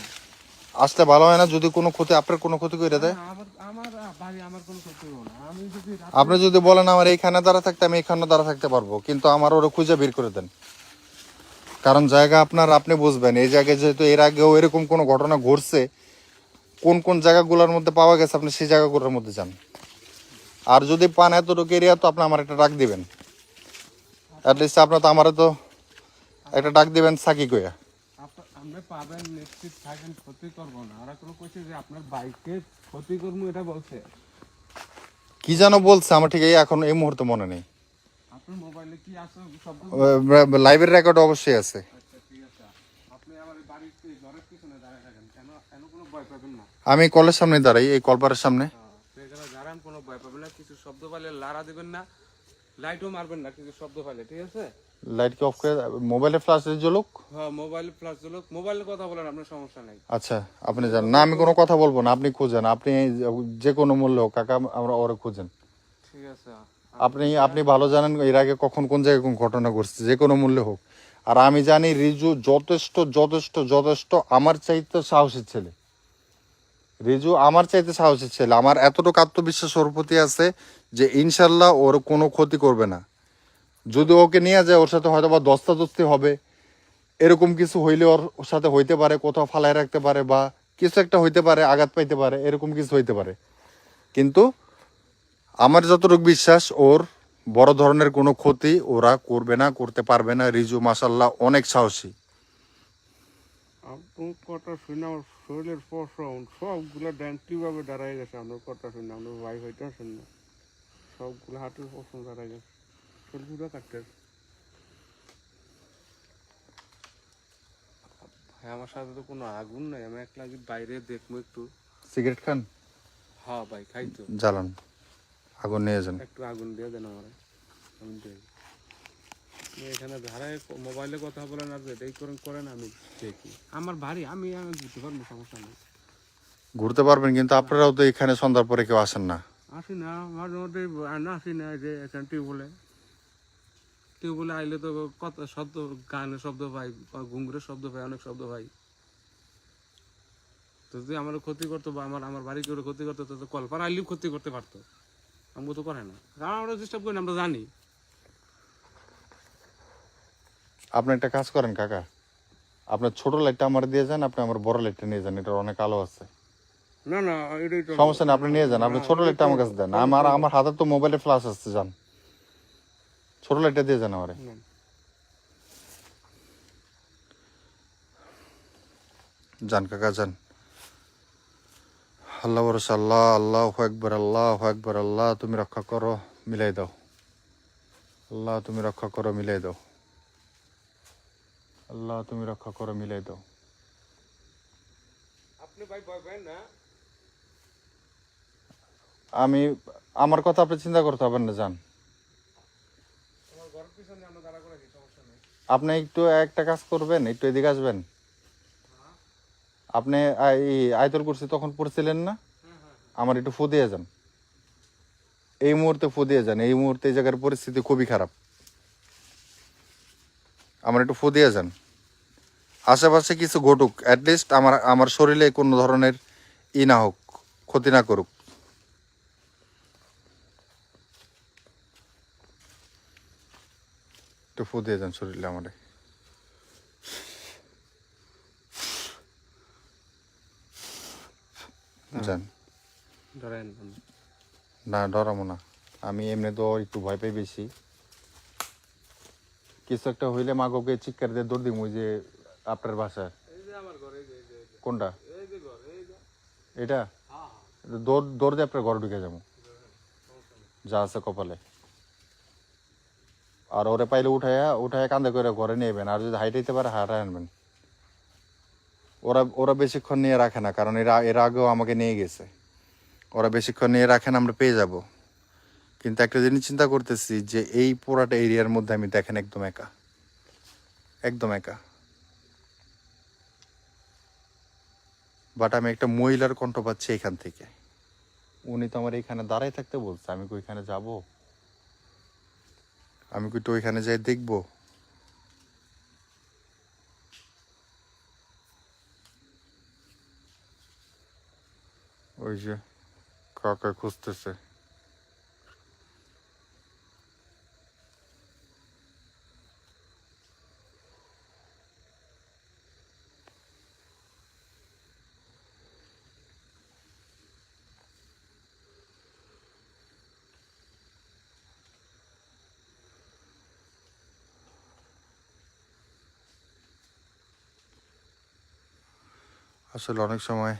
আসলে ভালো হয় না যদি কোনো ক্ষতি, আপনার কোনো ক্ষতি করে দেয়? আমার আমার ভাই আমার কোনো ক্ষতি হবে না। আমি যদি আপনি যদি বলেন আমার এইখানে দাঁড়া থাকতে, আমি এইখানে দাঁড়া থাকতে পারবো, কিন্তু আমার ওরা খুঁজে বের করে দেন। কারণ জায়গা আপনার, আপনি বুঝবেন এই জায়গায় যেহেতু এর আগেও এরকম কোনো ঘটনা ঘটছে, কোন কোন জায়গাগুলোর মধ্যে পাওয়া গেছে আপনি সেই জায়গাগুলোর মধ্যে যান। আর যদি পান এতটুকু এরিয়া, তো আপনি আমার একটা ডাক দিবেন। অ্যাটলিস্ট আপনার তো আমারও তো একটা ডাক দিবেন সাকি কইয়া। আপনি পাবেন, নিশ্চিত থাকেন, ক্ষতি করবো না। ওরা কোনো কইছে যে আপনার বাইকে ক্ষতি করবো এটা বলছে? কি যেন বলছে আমার ঠিক এখন এই মুহূর্তে মনে নেই। আপনার মোবাইলে কি আছে শব্দ? লাইভের রেকর্ড অবশ্যই আছে। আচ্ছা ঠিক আছে, আপনি আমার বাড়ির ঘরের পিছনে দাঁড়ায় থাকেন, কেন কেন কোনো ভয় পাবেন না। আমি কলের সামনে দাঁড়াই, এই কলপারের সামনে। এখানে দাঁড়ান, কোনো ভয় পাবেন না। কিছু শব্দ পাইলে লাড়া দিবেন না, লাইটও মারবেন না কিছু শব্দ পাইলে, ঠিক আছে? লাইট কি অফ করে, মোবাইলে ফ্ল্যাশ জ্বলুক? হ্যাঁ, মোবাইল প্লাস হলো, মোবাইলে কথা বলেন, আপনার সমস্যা নাই। আচ্ছা আপনি জান না, আমি কোনো কথা বলবো না, আপনি খুঁজেন, আপনি যে কোনো মূল্য হোক কাকা, আমরা ওরা খুঁজেন। ঠিক আছে, আপনি ভালো জানেন এর আগে কখন কোন জায়গায় কোন ঘটনা ঘটছে, যে কোনো মূল্যে হোক। আর আমি জানি রিজু যথেষ্ট যথেষ্ট যথেষ্ট আমার চাইতে সাহসী ছেলে। রিজু আমার চাইতে সাহসী ছেলে। আমার এতটুকু আত্মবিশ্বাস ওর প্রতি আছে যে ইনশাল্লাহ ওর কোনো ক্ষতি করবে না। যদি ওকে নিয়ে যায়, ওর সাথে হয়তো বা দস্তাদস্তি হবে, এরকম কিছু হইলে ওর সাথে হইতে পারে, কোথাও ফালায় রাখতে পারে, বা কিছু একটা হইতে পারে, আঘাত পাইতে পারে, এরকম কিছু হইতে পারে। কিন্তু আমার যতটুকু বিশ্বাস ওর বড় ধরনের কোনো ক্ষতি ওরা করবে না, করতে পারবে না। রিজু মাশাল্লাহ অনেক সাহসী। আপনার কথা শুনে আমার শরীরের পশম সবগুলো ড্যান্টি ভাবে দাঁড়ায় গেছে। আপনার কথা শুনে আপনার ভাই হইতেছেন না, সবগুলো হাতের পশম দাঁড়ায় গেছে, শরীরগুলো কাটতে। ভাই আমার সাথে তো কোনো আগুন নাই, আমি একলা বাইরে দেখবো একটু। সিগারেট খান? হ্যাঁ ভাই খাই তো। জ্বালান, আগুন নিয়ে যান। একটু আগুন দিয়ে দেন আমার, আমি দেই। আপনি এখানে ধারায় মোবাইলে কথা বলেন আর যেটাই করেন করেন, আমি দেখি। আমার বাড়ি, আমি ঘুরতে পারবো, সমস্যা নেই। ঘুরতে পারবেন, কিন্তু আপনারাও তো এখানে সন্ধ্যার পরে কেউ আসেন না। আসি না, মাঝে মধ্যে আসি না, যে এখানে টিউবওয়েলে আইলে তো কত শব্দ, গানের শব্দ পাই, ঘুঙুরের শব্দ পাই, অনেক শব্দ পাই। তো যদি আমার ক্ষতি করতো বা আমার বাড়ি কেউ ক্ষতি করতো, তো কলপার আইলেও ক্ষতি করতে পারতো। আমি তো করে না, কারণ আমরা ডিস্টার্ব করি না, আমরা জানি। আপনি একটা কাজ করেন কাকা, আপনার ছোট লাইটটা আমার দিয়ে যান, আপনি আমার বড় লাইটটা নিয়ে যান, এটার অনেক আলো আছে। না না, এটাই তো সমস্যা নেই, আপনি নিয়ে যান, আপনি ছোট লাইটটা আমার কাছে দেন। আমার হাতে তো মোবাইলে ফ্ল্যাশ আসছে, যান ছোট লাইটটা দিয়ে যান আমারে। যান কাকা যান। আল্লাহ ভরসা, আল্লাহ, আল্লাহু আকবার, আল্লাহু আকবার। আল্লাহ তুমি রক্ষা করো, মিলাই দাও। আল্লাহ তুমি রক্ষা করো, মিলাই দাও। আল্লাহ তুমি রক্ষা করো, মিলাই দাও। আপনি ভাই ভয় পান না? আমার কথা আপনি চিন্তা করতে হবেন না, যান। আমার ঘরের পিছনে আমরা দাঁড়া করে দিই, সমস্যা নেই। আপনি একটু একটা কাজ করবেন, একটু এদিকে আসবেন। আপনি এই আয়তুল কুরসি তখন পড়ছিলেন না? আমার একটু ফু দিয়ে যান, এই মুহূর্তে ফু দিয়ে যান। এই মুহূর্তে এই জায়গার পরিস্থিতি খুবই খারাপ, আমার একটু ফু দিয়ে যান। আশেপাশে কিছু ঘটুক, অ্যাটলিস্ট আমার শরীরে কোনো ধরনের না হোক, ক্ষতি না করুক। একটু ফু দিয়ে যান শরীরে আমারে। যান। ধরেন না ডরাবো না, আমি এমনি তো একটু ভয় পাই বেশি। কিছু একটা হইলে মাগোকে চিৎকার দিয়ে দৌড় দিব, ওই যে আপনার বাসার কোনটা এটা, দৌড় দৌড় দিয়ে আপনার ঘরে ঢুকে যাবো যা আছে কপালে। আর ওরে পাইলে উঠাইয়া উঠাইয়া কান্দে করে ঘরে নিয়েবেন, আর যদি হাইটাইতে পারে হাঁটাই আনবেন। ওরা ওরা বেশিক্ষণ নিয়ে রাখে না, কারণ এর আগেও আমাকে নিয়ে গেছে। ওরা বেশিক্ষণ নিয়ে রাখেন, আমরা পেয়ে যাব। কিন্তু একটা জিনিস চিন্তা করতেছি যে এই পুরাটা এরিয়ার মধ্যে আমি দেখেন একদম একা, একদম একা। বাট আমি একটা মহিলার কণ্ঠ পাচ্ছি এখান থেকে। উনি তো আমার এখানে দাঁড়াই থাকতে বলছে, আমি কি ওইখানে যাব? আমি কি তো ওইখানে যাই দেখবো? ওই যে কাকা খুঁজতেছে। আসলে অনেক সময়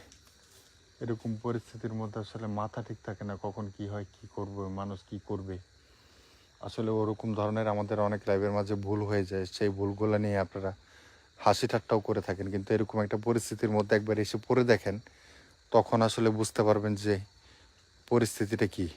এরকম পরিস্থিতির মধ্যে আসলে মাথা ঠিক থাকে না, কখন কি হয়, কি করবে মানুষ, কি করবে। আসলে ওরকম ধরনের আমাদের অনেক লাইফের মাঝে ভুল হয়ে যায়, সেই ভুলগুলো নিয়ে আপনারা হাসি ঠাট্টাও করে থাকেন। কিন্তু এরকম একটা পরিস্থিতির মধ্যে একবার এসে পড়ে দেখেন, তখন আসলে বুঝতে পারবেন যে পরিস্থিতিটা কি।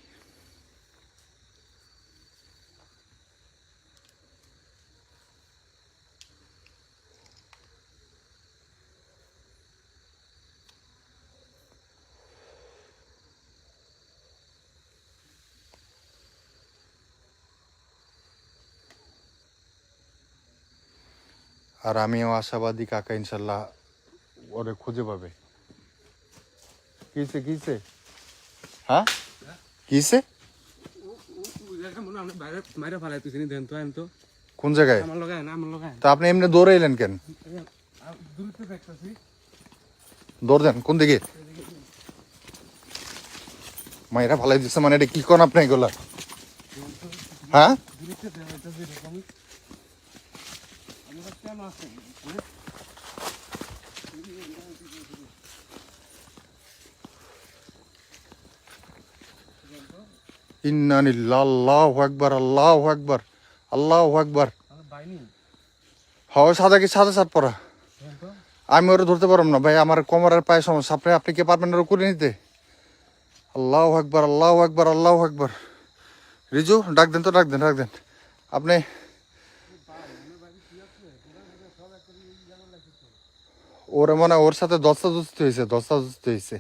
আর আমিও আশাবাদী কাকা ইনশাল্লাহ ওরে খুঁজে পাবে। কিসে কিসে হ্যাঁ কিসে বাইরে মাইরা ফেলাই তুই দেন তো আমি তো কোন জায়গায়? আমার লগায় না, আমার লগায় তা আপনি এমনি দৌড়ে এলেন কেন? দূরত্বে দেখতেছি। দৌড় দেন কোন দিকে? মায়েরা ভালাই দিচ্ছে মানে, এটা কি কোন আপনি এগুলা? হ্যাঁ দূরত্বে দেখতেছি এরকম। আমরা কেন আছে ইন্না লিল্লাহি আল্লাহু আকবার, আল্লাহু আকবার, আল্লাহু আকবার। বাইনি হয় সাদা কি সাদা শার্ট পরা? দেন তো। আমি ওরা ধরতে পারলাম না ভাই, আমার কোমরের পায়ে সমস্যা। আপনি কে পারবেন ওরা করে নিতে? আল্লাহু আকবার, আল্লাহু আকবার, আল্লাহু আকবার। রিজু ডাক দেন তো, ডাক দেন, ডাক দেন আপনি। ওরা মনে হয় ওর সাথে দস্তা দুস্তি হয়েছে, দস্তা দুস্তি হয়েছে,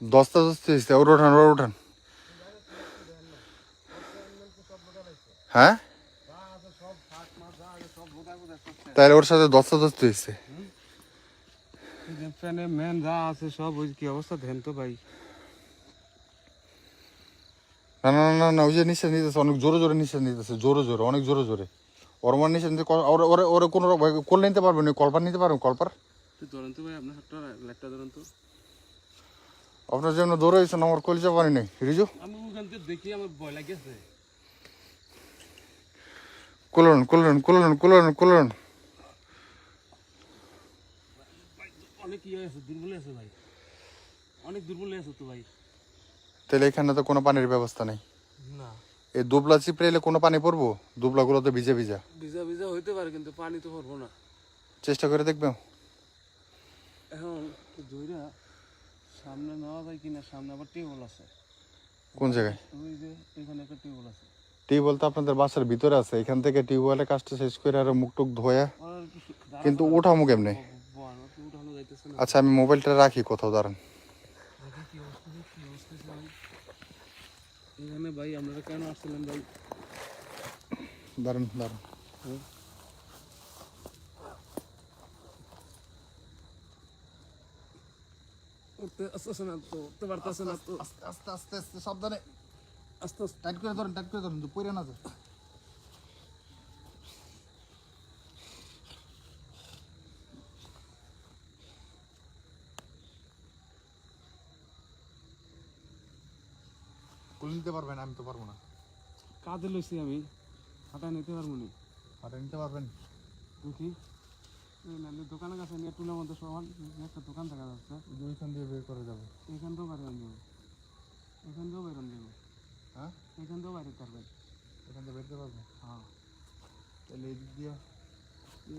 দস্তা দুস্তি হয়েছে। ওর ওঠান, ওর ওঠান। হ্যাঁ তাহলে ওর সাথে দস্তা দুস্তি হয়েছে। ফ্যানে ম্যান যা আছে সব ওই কি অবস্থা দেন তো ভাই। না না না না, ওই যে নিঃশ্বাস নিতেছে অনেক জোরে জোরে, নিঃশ্বাস নিতেছে জোরে জোরে, অনেক জোরে জোরে। ওর মানে নিঃশ্বাস নিতে ওরা কোনো কোল নিতে পারবেন, কলপার নিতে পারবেন, কলপার। ধরেন তো ভাই আপনার হাতটা লাইটটা ধরেন তো। আপনার জন্য দৌড়ে হয়েছেন, আমার কলিজা পানি নেই রিজু। আমি ওখান থেকে দেখি আমার ভয় লাগেছে। কুলন কুলন কুলন কুলন কুলন। অনেক ইয়ে আছে, দুর্বল আছে ভাই, অনেক দুর্বল আছে তো ভাই। তাহলে এখানে তো কোনো পানির ব্যবস্থা নেই। না এই দুবলা চিপড়ে এলে কোনো পানি পড়বো? দুবলাগুলো তো ভিজে ভিজা। ভিজা ভিজা হইতে পারে কিন্তু পানি তো পড়বো না। চেষ্টা করে দেখবেন। এখন দইরা সামনে নেওয়া যায় কিনা, সামনে আবার টিউবওয়েল আছে। কোন জায়গায়? ওই যে এখানে একটা টিউবওয়েল আছে। টিউবওয়েল তো আপনাদের বাসার ভিতরে আছে, এখান থেকে টিউবওয়েলের কাজটা শেষ করে আর মুখ টুক ধোয়া, কিন্তু উঠামু কেমনে? উঠানো যাইতেছে না। আচ্ছা আমি মোবাইলটা রাখি কোথাও, দাঁড়ান। দেখি কি অবস্থা, কি অবস্থা ভাই এখানে ভাই। আপনারা কেন আসছিলেন ভাই? দাঁড়ান দাঁড়ান। উঠতে আসতেছে না তো, উঠতে পারতেছে না তো। আস্তে আস্তে আস্তে আস্তে সাবধানে, আস্তে আস্তে টাইট করে ধরেন, টাইট করে ধরেন, পড়ে না যায়। কুল নিতে পারবেন, আমি তো পারবো না। কাজে লইছি আমি, হাতা নিতে পারবো নি। হাতে নিতে পারবেন? দেখি নাহলে দোকানের কাছে নিয়ে টুলের মধ্যে সমান একটা দোকান দেখা যাচ্ছে, ওইখান দিয়ে বের করে যাবো। এখান থেকেও বাইরে যাবো, এখান থেকেও বাইরে যাবো, হ্যাঁ, এখান থেকেও বাইরে পারবেন। এখান থেকে বেরোতে পারবো? হ্যাঁ, তাহলে এদিক দিয়ে,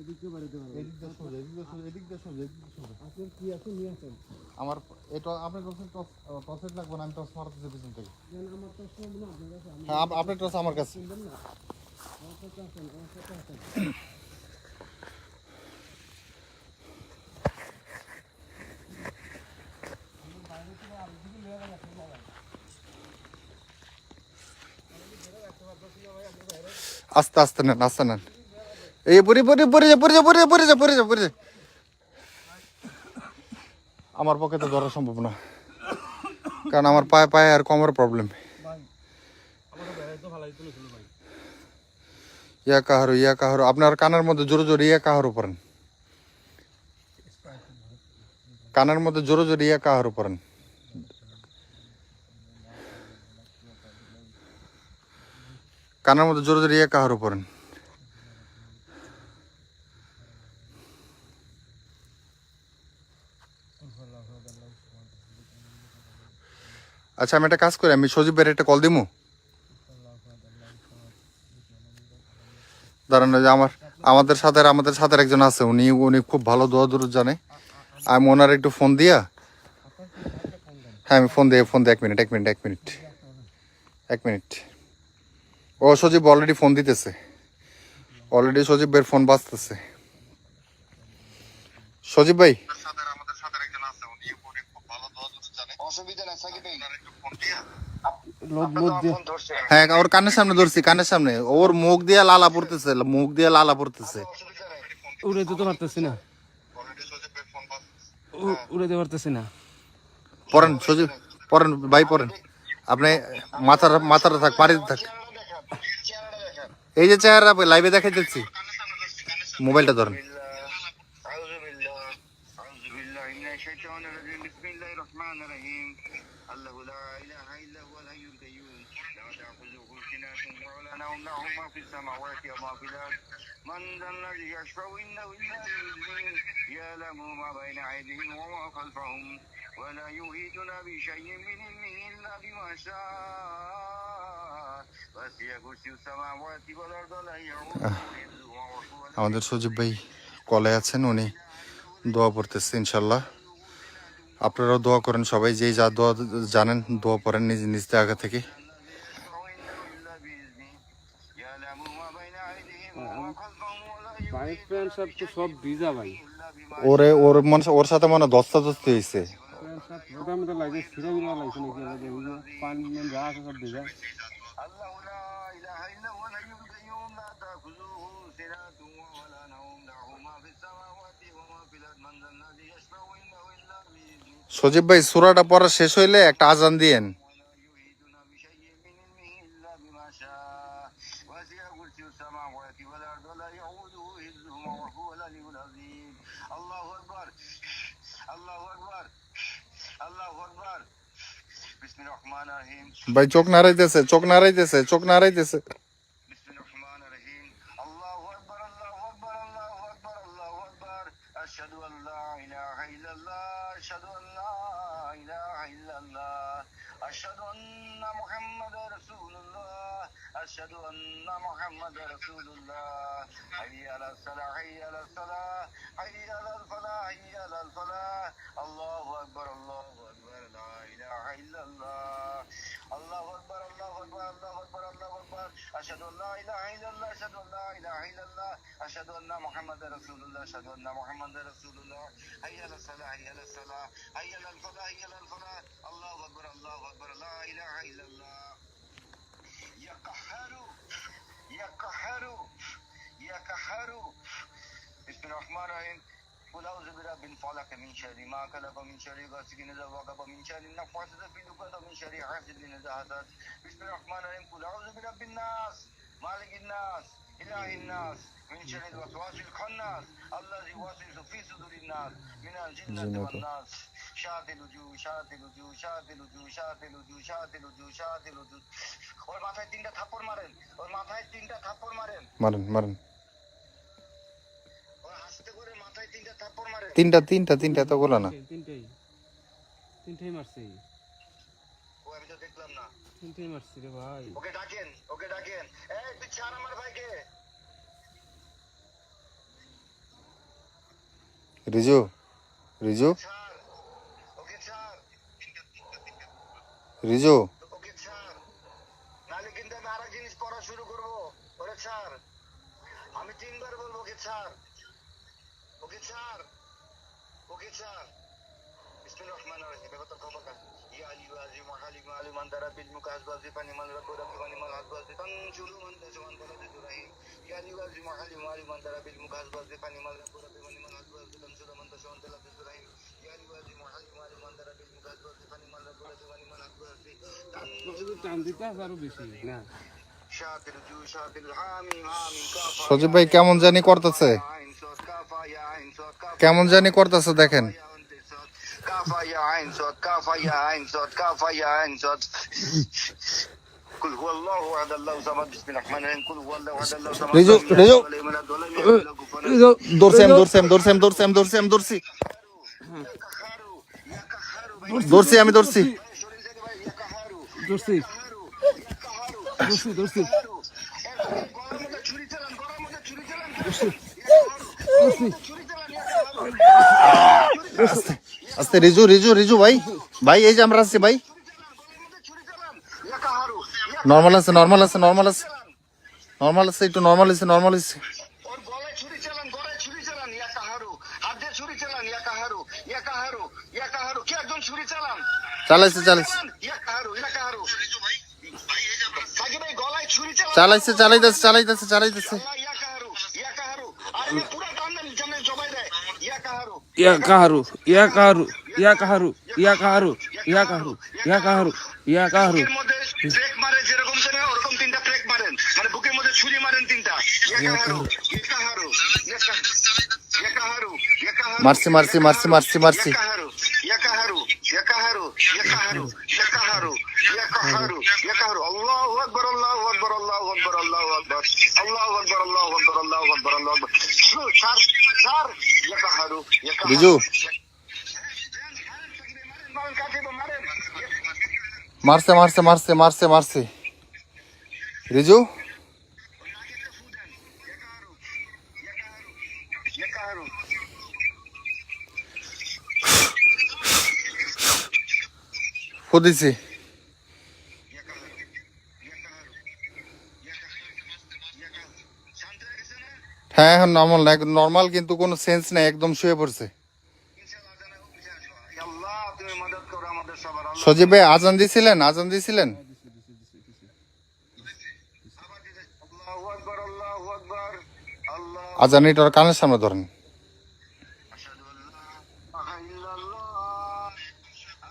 এদিক দিয়ে বাড়িতে পারবেন। এদিক দিয়ে সোজা, এদিক দিয়ে সোজা, এদিক দিয়ে সোজা, এদিক দিয়ে সোজা। আপনার কি আছে নিয়ে আসেন। আমার এটা আপনার টসেট লাগবে না, আমি টস মারতেছি পিছন থেকে। আমার তো সব না আপনার কাছে, আমি হ্যাঁ, আপনার টস আমার কাছে। শুনবেন না, আমার সাথে আসেন, আমার সাথে আসেন। আস্তে আস্তে নেন, আস্তে নেন। এই পরে পরে পরে যা, পরে যা, পরে যা, পরে যা, পরে যা, পরে যা। আমার পক্ষে তো ধরা সম্ভব না, কারণ আমার পায়ে পায়ে আর কোমর প্রবলেম। ইয়া কাহারো আপনার কানের মধ্যে জোরে জোরে ইয়া কাহারো পড়েন, কানের মধ্যে জোরে জোরে ইয়া কাহারো পড়েন। কানের মধ্যে জোরে জোরে ইয়া কাহারো পড়েন। আচ্ছা, আমি একটা কাজ করি, আমি সজীব ভাইয়ের একটা কল দিমু। দাঁড়ান, যে আমাদের সাথে একজন আছে, উনি খুব ভালো দোয়া দুরুদ জানে। আমি ওনার একটু ফোন দিয়া, হ্যাঁ আমি ফোন দিয়ে 1 মিনিট। ও সজীব অলরেডি ফোন দিতেছে, অলরেডি সজীব ভাইয়ের ফোন বাজতেছে। সজীব ভাই, হ্যাঁ ওর কানের সামনে ধরছি, কানের সামনে ওর মুখ দিয়ে লালা পড়তেছে। উড়াইতে তো পারতেছি না, উড়াইতে পারতেছি না। পড়েন সজীব, পড়েন ভাই, পড়েন। আপনি মাথাটা থাক, পাড়িতে থাক। এই যে চেহারা লাইভে দেখাই দিচ্ছি, মোবাইলটা ধরেন। من ذا الذي يشفع عنده إلا بإذنه يعلم ما بين أيديهم وما خلفهم ولا يحيطون بشيء من علمه إلا بما شاء وسع كرسيه السماوات والأرض لا يؤوده حفظهما وهو আমাদের সজীব ভাই কলে আছেন, উনি দোয়া পড়তেছে ইনশাল্লাহ। আপনারাও দোয়া করেন, সবাই যেই যা দোয়া জানেন দোয়া পড়েন নিজ নিজ জায়গা থেকে। বাইক প্যান্ট শার্ট তো সব ভিজা ভাই, ওর সাথে মনে দস্তাদস্তি হয়েছে। প্যান্ট শার্ট মোটামুটি লাগে ছিঁড়ে গিলা লাগছে নাকি, পানি যা আছে সব ভিজা। সজীব ভাই, সূরাটা পড়া শেষ হইলে একটা আজান দিয়েন। ভাই চোখ নাড়াইতেছে। أشهد أن لا إله إلا الله أشهد أن لا إله إلا الله أشهد أن محمد رسول الله أشهد أن محمد رسول الله حي على الصلاة حي على الصلاة حي على الفلاح حي على الفلاح الله أكبر الله أكبر لا إله إلا الله الله أكبر الله أكبر الله أكبر الله أكبر أشهد أن لا إله إلا الله أشهد أن لا إله إلا الله أشهد أن محمد رسول الله أشهد أن محمد رسول الله حي على الصلاة حي على الصلاة حي على الفلاح حي على الفلاح الله أكبر لا إله إلا الله يا قهار يا قهار يا قهار بسم الله الرحمن الرحيم قل أعوذ برب الفلق من شر ما خلق من شر غاسق إذا وقب من شر النفاثات في العقد من شر حاسد إذا حسد بسم الله الرحمن الرحيم قل أعوذ برب الناس مالك الناس إله الناس من شر الوسواس الخناس الذي يوسوس في صدور الناس من الجنة والناس ওর মাথায় 3টা থাপ্পড় মারেন, ওর মাথায় 3টা থাপ্পড় মারেন, মারেন মারেন। ওর হাসতে করে মাথায় 3টা থাপ্পড় মারেন। তিনটা এতগুলো না। তিনটাই মারছি, ও আমি তো দেখলাম না। তিনটাই মারছি রে ভাই। ওকে ডাকেন, ওকে ডাকেন। এই তুই ছাড় আমার ভাইকে। রিজু রিজু ছাড়, ওকে ছাড়, রিজু ওকে ছাড়, নাহলে কিন্তু আমি আরেক জিনিস পড়া শুরু করবো। ওরে ছাড়, আমি 3বার বলবো ওকে ছাড়, ওকে ছাড়, ওকে ছাড়। বিসমিল্লাহির রহমানির রহিম। এবার তো খবর না। ইয়া আলিয়ু আজিম ওয়া হালিম আলিম মান দারা বিল মুকাস ওয়াজিফানি মান রাব্বু রাব্বানি মান হাসবাজি তানজুলু মান তাজওয়ান বালাদু রাহিম। ইয়া আলিয়ু আজিম ওয়া হালিম আলিম মান দারা বিল মুকাস ওয়াজিফানি মান রাব্বু রাব্বানি মান হাসবাজি তানজুলু মান তাজওয়ান বালাদু রাহিম। ইয়া আলিয়ু আজিম ওয়া হালিম আলিম মান দারা বিল মুকাস ওয়াজিফানি মান রাব্বু রাব্বানি মান হাসবাজি টান দিতে হবে আরো বেশি না। শাতিল জু শাতিল হামিম হামিম কাফা। সজীব ভাই কেমন জানি করতেছে, আইন সাদ কাফা ইয়া আইন সাদ কাফা। কেমন জানি করতেছে দেখেন। كافا يا عين صاد كافا يا عين صاد كافا يا عين صاد. قل هو الله احد الله الصمد بسم الله الرحمن الرحيم قل هو الله احد الله الصمد রিজু রিজু ধরছি আমি ধরছি ধরছি আমি ধরছি। ধরছি ধরছি ধরছি আস্তে রিজু রিজু রিজু ভাই ভাই এই যে আমরা আসছি ভাই। নর্মাল আছে নর্মাল আছে নর্মাল আছে নর্মাল আছে একটু নর্মাল আছে নর্মাল আছে। ওর গলায় ছুরি চালান, গলায় ছুরি চালান, ইয়া কাহারু হাত দিয়ে ছুরি চালান, ইয়া কাহারু ইয়া কাহারু ইয়া কাহারু কি একজন ছুরি চালান, চালাইছে চালাইছে ইয়া কাহারু ইয়া কাহারু। সাকিব ভাই গলায় ছুরি চালান, চালাইছে চালাইতেছে চালাইতেছে চালাইতেছে। ইয়া কাহারু ইয়া কাহারু। আরে পুরো টান দেন জানে জবাই দেয়। ইয়া কাহারু ইয়া কাহারু ইয়া কাহারু ইয়া কাহারু ইয়া কাহারু ইয়া কাহারু ইয়া কাহারু ইয়া কাহারু। বুকের মধ্যে ট্রেক মারে যেরকম করে ওরকম 3টা ট্রেক মারেন, মানে বুকের মধ্যে ছুরি মারেন 3টা। ইয়া কাহারু ইয়া কাহারু ইয়া কাহারু ইয়া কাহারু। মারছি মারছি মারছি মারছি মারছি। يا كهرو يا كهرو يا كهرو يا كهرو يا كهرو يا كهرو. الله اكبر الله اكبر الله اكبر الله اكبر الله اكبر الله اكبر الله اكبر الله اكبر. شو صار صار يا كهرو يا كهرو. রিজু মারছে মারছে মারছে মারছে মারছে। রিজু يا كهرو ফুদিছি। হ্যাঁ হ্যাঁ নর্মাল না নর্মাল কিন্তু কোনো সেন্স নেই একদম শুয়ে পড়ছে। আল্লাহ তুমি মদদ করো আমাদের সবার। আল্লাহ সজীব ভাই আজান দিছিলেন আজান দিছিলেন। আল্লাহু আকবার আল্লাহু আকবার আল্লাহ। আজান এটার কানের সামনে ধরেন। أشهد أن لا إله إلا الله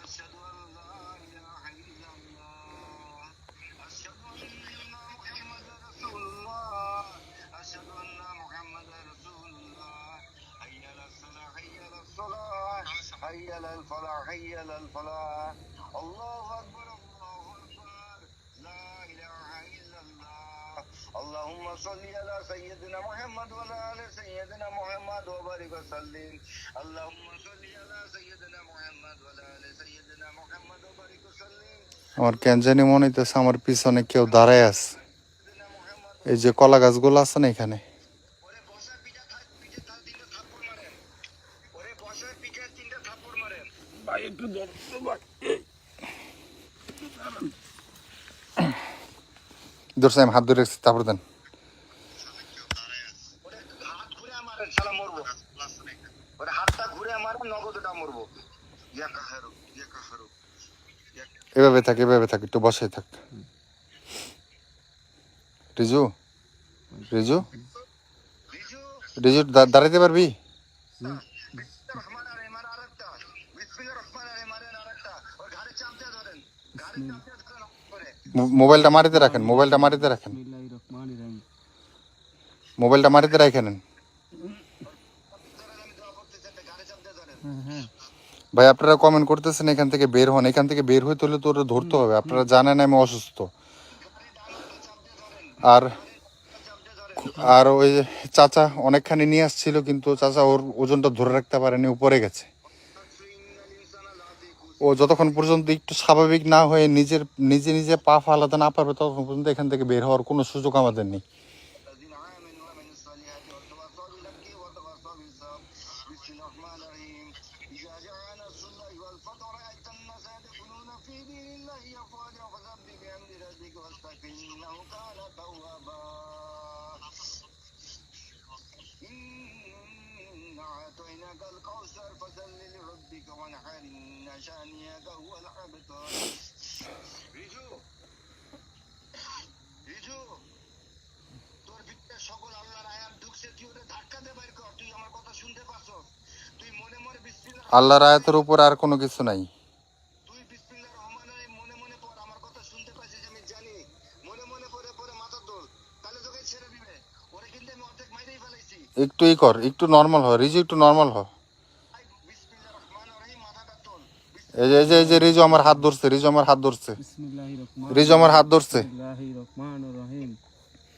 أشهد أن لا إله إلا الله أشهد أن محمدا رسول الله أشهد أن محمدا رسول الله حي على الصلاة حي على الصلاة حي على الفلاح حي على الفلاح. الله أكبر الله أكبر لا إله إلا الله. اللهم صل على سيدنا محمد وعلى آل سيدنا محمد وبارك وسلم. اللهم صل على سيدنا محمد وعلى آل سيدنا محمد وبارك وسلم. আমার কেন জানি মনে হইতেছে আমার পিছনে কেউ দাঁড়ায় আছে। এই যে কলা গাছগুলো আছে না এখানে। ওরে বসার পিঠে পিঠে 3টা থাপ্পড় মারেন, ওরে বসার পিঠে 3টা থাপ্পড় মারেন। ভাই একটু ধর ভাই। ধরছে আমি হাত ধরে রাখছি তারপর দেন। ওরে হাত ঘুরে মারেন শালা মরবো। ওরে হাতটা ঘুরে মারেন নগদটা মরবো। ইয়া কাহারু ইয়া কাহারু। এভাবে থাক একটু বসাই থাক। রিজু রিজু রিজু রিজু দাঁড়াইতে পারবি? রহমান আর এমান আরেকটা বিসমিল্লাহির রহমানির রহিম মারেন আরেকটা। ওর ঘাড়ে চাপতে ধরেন, ঘাড়ে চাপতে ধরেন করে। মোবাইলটা মারিতে রাখেন মোবাইলটা মারিতে রাখেন বিসমিল্লাহির রহমানির রহিম। মোবাইলটা মারিতে রাখেন। ধরেন আমি দোয়া করতেছি, ঘাড়ে চাপতে ধরেন। হ্যাঁ হ্যাঁ ভাই আপনারা কমেন্ট করতেছেন এখান থেকে বের হন, এখান থেকে বের হইতে হলে তো ওরা ধরতে হবে। আপনারা জানেন আমি অসুস্থ। আর আর ওই যে চাচা অনেকখানি নিয়ে আসছিল, কিন্তু চাচা ওর ওজনটা ধরে রাখতে পারেনি, উপরে গেছে। ও যতক্ষণ পর্যন্ত একটু স্বাভাবিক না হয়ে নিজে নিজে পা ফালাতে না পারবে ততক্ষণ পর্যন্ত এখান থেকে বের হওয়ার কোনো সুযোগ আমাদের নেই। الذين آمنوا وعملوا الصالحات وتواصوا بالحق وتواصوا بالصبر. بسم الله الرحمن الرحيم. إذا جاء نصر الله والفتح ورأيت الناس يدخلون في دين الله أفواجا فسبح بحمد ربك واستغفر إنه كان توابا. إنا أعطيناك الكوثر فصل لربك وانحر إن شانئك هو الأبتر. রিজু রিজু তোর ভিতরে সকল আল্লাহর আয়াত ঢুকছে, তুই ওটা ধাক্কা দে বাইর কর। তুই আমার কথা শুনতে পাচ্ছস? তুই মনে মনে বিসমিল্লাহ, আল্লাহর আয়াতের উপর আর কোনো কিছু নাই। তুই বিসমিল্লাহির রহমানির রহিম মনে মনে পড়। আমার কথা শুনতে পাচ্ছিস আমি জানি। মনে মনে পড়ে পড়ে মাথা তোল, তাহলে তোকে ছেড়ে দিবে। ওরে কিন্তু আমি অর্ধেক মাইরেই ফেলাইছি। একটু ই কর, একটু নর্মাল হ রিজু, একটু নর্মাল হ। বিসমিল্লাহির রহমানির রহিম মাথাটা তোল। এই যে রিজু আমার হাত ধরছে, রিজু আমার হাত ধরছে, বিসমিল্লাহির রহমানির রিজু আমার হাত ধরছে। রহমানির রহিম।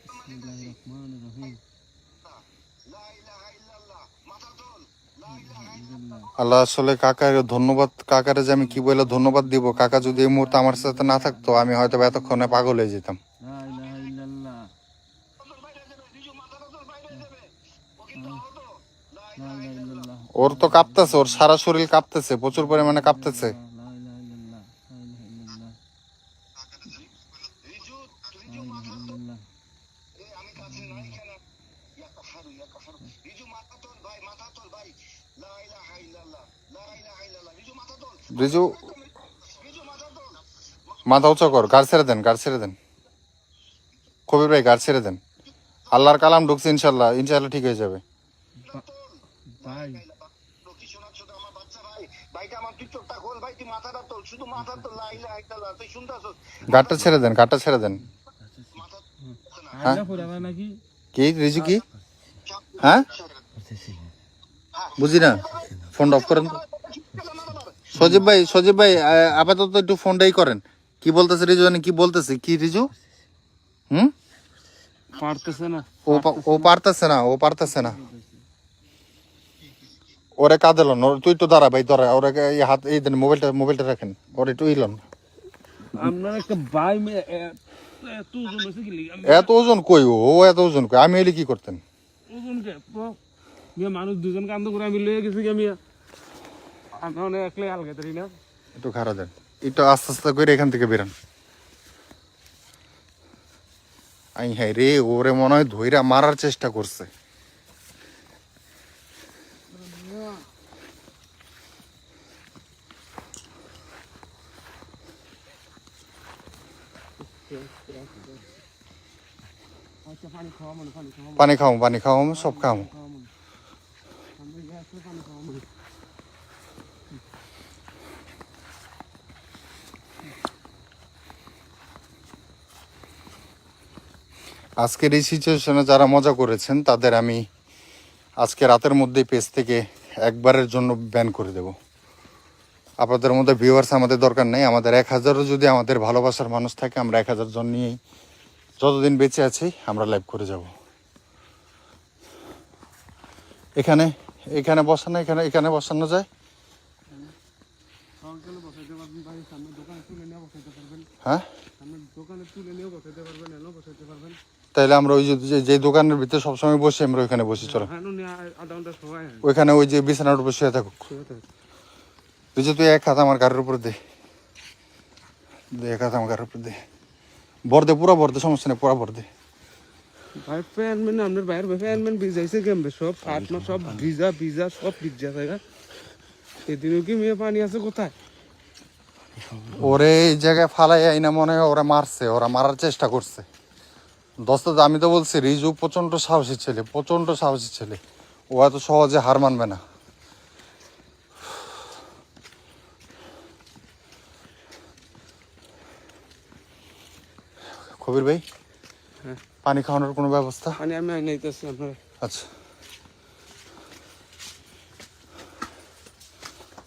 বিসমিল্লাহির রহমানির রহিম। লা ইলাহা ইল্লাল্লাহ, মাথা তোল। লা ইলাহা ইল্লাল্লাহ। আল্লাহ আসলে কাকার ধন্যবাদ, কাকারে যে আমি কি বলে ধন্যবাদ দিব। কাকা যদি এই মুহূর্তে আমার সাথে না থাকতো আমি হয়তো বা এতক্ষণে পাগল হয়ে যেতাম। লা ইলাহা ইল্লাল্লাহ। তোর বাইরে যাবে, রিজু মাথাটা তোর বাইরে যাবে। ও কিন্তু আহত। লা লা ইলাহা ইলাহা ইল্লাল্লাহ। ওর তো কাঁপতেছে, ওর সারা শরীর কাঁপতেছে, প্রচুর পরিমাণে কাঁপতেছে। লা ইলাহা ইল্লাল্লাহ। লা ইলাহা ইল্লাল্লাহ। রিজু, লা ইলাহা ইল্লাল্লাহ। আমি কাছে নাই কেন? ইয়া কাহারু ইয়া কাহারু। রিজু মাথা তোল ভাই, মাথা তোল ভাই। লা ইলাহা ইল্লাল্লাহ, লা ইলাহা ইল্লাল্লাহ। রিজু মাথা তোল, রিজু রিজু মাথা তোল। মাথা উঁচা কর, গাড় ছেড়ে দেন, গাড় ছেড়ে দেন। কবির ভাই গাড় ছেড়ে দেন। আল্লাহর কালাম ঢুকছে, ইনশাল্লাহ ইনশাল্লাহ ঠিক হয়ে যাবে। ভাই কি শোনাচ্ছ তো আমার বাচ্চা ভাই? ভাইটা আমার তুই চোখটা খোল ভাই, তুই মাথাটা তোল, শুধু মাথা তোল। লা ইলাহা ইল্লাল্লাহ, তুই শুনতাছস? গাড়টা ছেড়ে দেন, গাড়টা ছেড়ে দেন। মাথা আয়না পুরাবা নাকি? কি রিজু কি? হ্যাঁ বুঝি না, ফোনটা অফ করেন তো। সজীব ভাই আপাতত একটু ফোনটাই করেন। কি বলতেছে রিজু, জানি কি বলতেছে, কি রিজু? পারতেছে না। ও পারতেছে না, ও পারতেছে না। ওরে কাঁদে লন, তুই তো দাঁড়া ভাই, দাঁড়া। ওরে এই হাত এই দেন, মোবাইলটা রাখেন, ওরে একটু ইলন। আপনার একটা ভাই এত ওজন হয়েছে কি লিগা? এত ওজন কই? ও এত ওজন কই? আমি এলে কি করতেন? ওজন কে মিয়া, মানুষ দুজন কান্দ করে আমি লয়ে গেছি গে মিয়া। আমি অনেক একলাই আলগে তারি না। একটু খারাপ দেন, একটু আস্তে আস্তে করে এখান থেকে বেরান। আই হ্যাঁ রে, ওরে মনে হয় ধইরা মারার চেষ্টা করছে। আচ্ছা পানি খাওয়া মানে পানি খাওয়া পানি খাওয়াম, সব খাওয়াম। মানে আমি গ্যাসে পানি খাওয়া মানে। আজকের এই সিচুয়েশনে যারা মজা করেছেন তাদের আমি আজকে রাতের মধ্যেই পেজ থেকে একবারের জন্য ব্যান করে দেব। আপনাদের মধ্যে ভিউয়ার্স আমাদের দরকার নেই। আমাদের 1000ও যদি আমাদের ভালোবাসার মানুষ থাকে, আমরা 1000 জন নিয়েই যতদিন বেঁচে আছি আমরা লাইভ করে যাব। এখানে বসানো, এখানে বসানো যায়। সকালে বসাইতে পারবেন ভাই, সামনে দোকানে তুলে নিয়ে বসাইতে পারবেন। হ্যাঁ সামনে দোকানে তুলে নিয়ে বসাইতে পারবেন, এনে বসাইতে পারবেন। তাইলে আমরা ওই যে দোকানের ভিতরে সবসময় বসি, আমরা ওইখানে বসি। চলো হ্যাঁ নিয়ে আধা ঘন্টা সময় ওইখানে ওই যে বিছানার উপর শুয়ে থাকুক। তুই যে তুই এক হাত আমার গাড়ির উপর দে, এক হাত আমার গাড়ির উপর দে। ভর দে, পুরো ভর দে, সমস্যা নেই, পুরো ভর দে। ভাই ফ্যান মানে আপনার বাইরে ফ্যান ম্যান ভিজাইছে কেমবে? সব ফাট না, সব ভিজা সব ভিজা জায়গা। এদিনও কি মেয়ে পানি আছে কোথায়? ওরে এই জায়গায় ফালাই আইনা মনে হয় ওরা মারছে, ওরা মারার চেষ্টা করছে। দোস্ত আমি তো বলছি রিজু প্রচন্ড সাহসী ছেলে, প্রচন্ড সাহসী ছেলে। ও এত সহজে হার মানবে না। কবির ভাই হ্যাঁ। পানি খাওয়ানোর কোনো ব্যবস্থা? পানি আমি আইনাইতেছি আপনার। আচ্ছা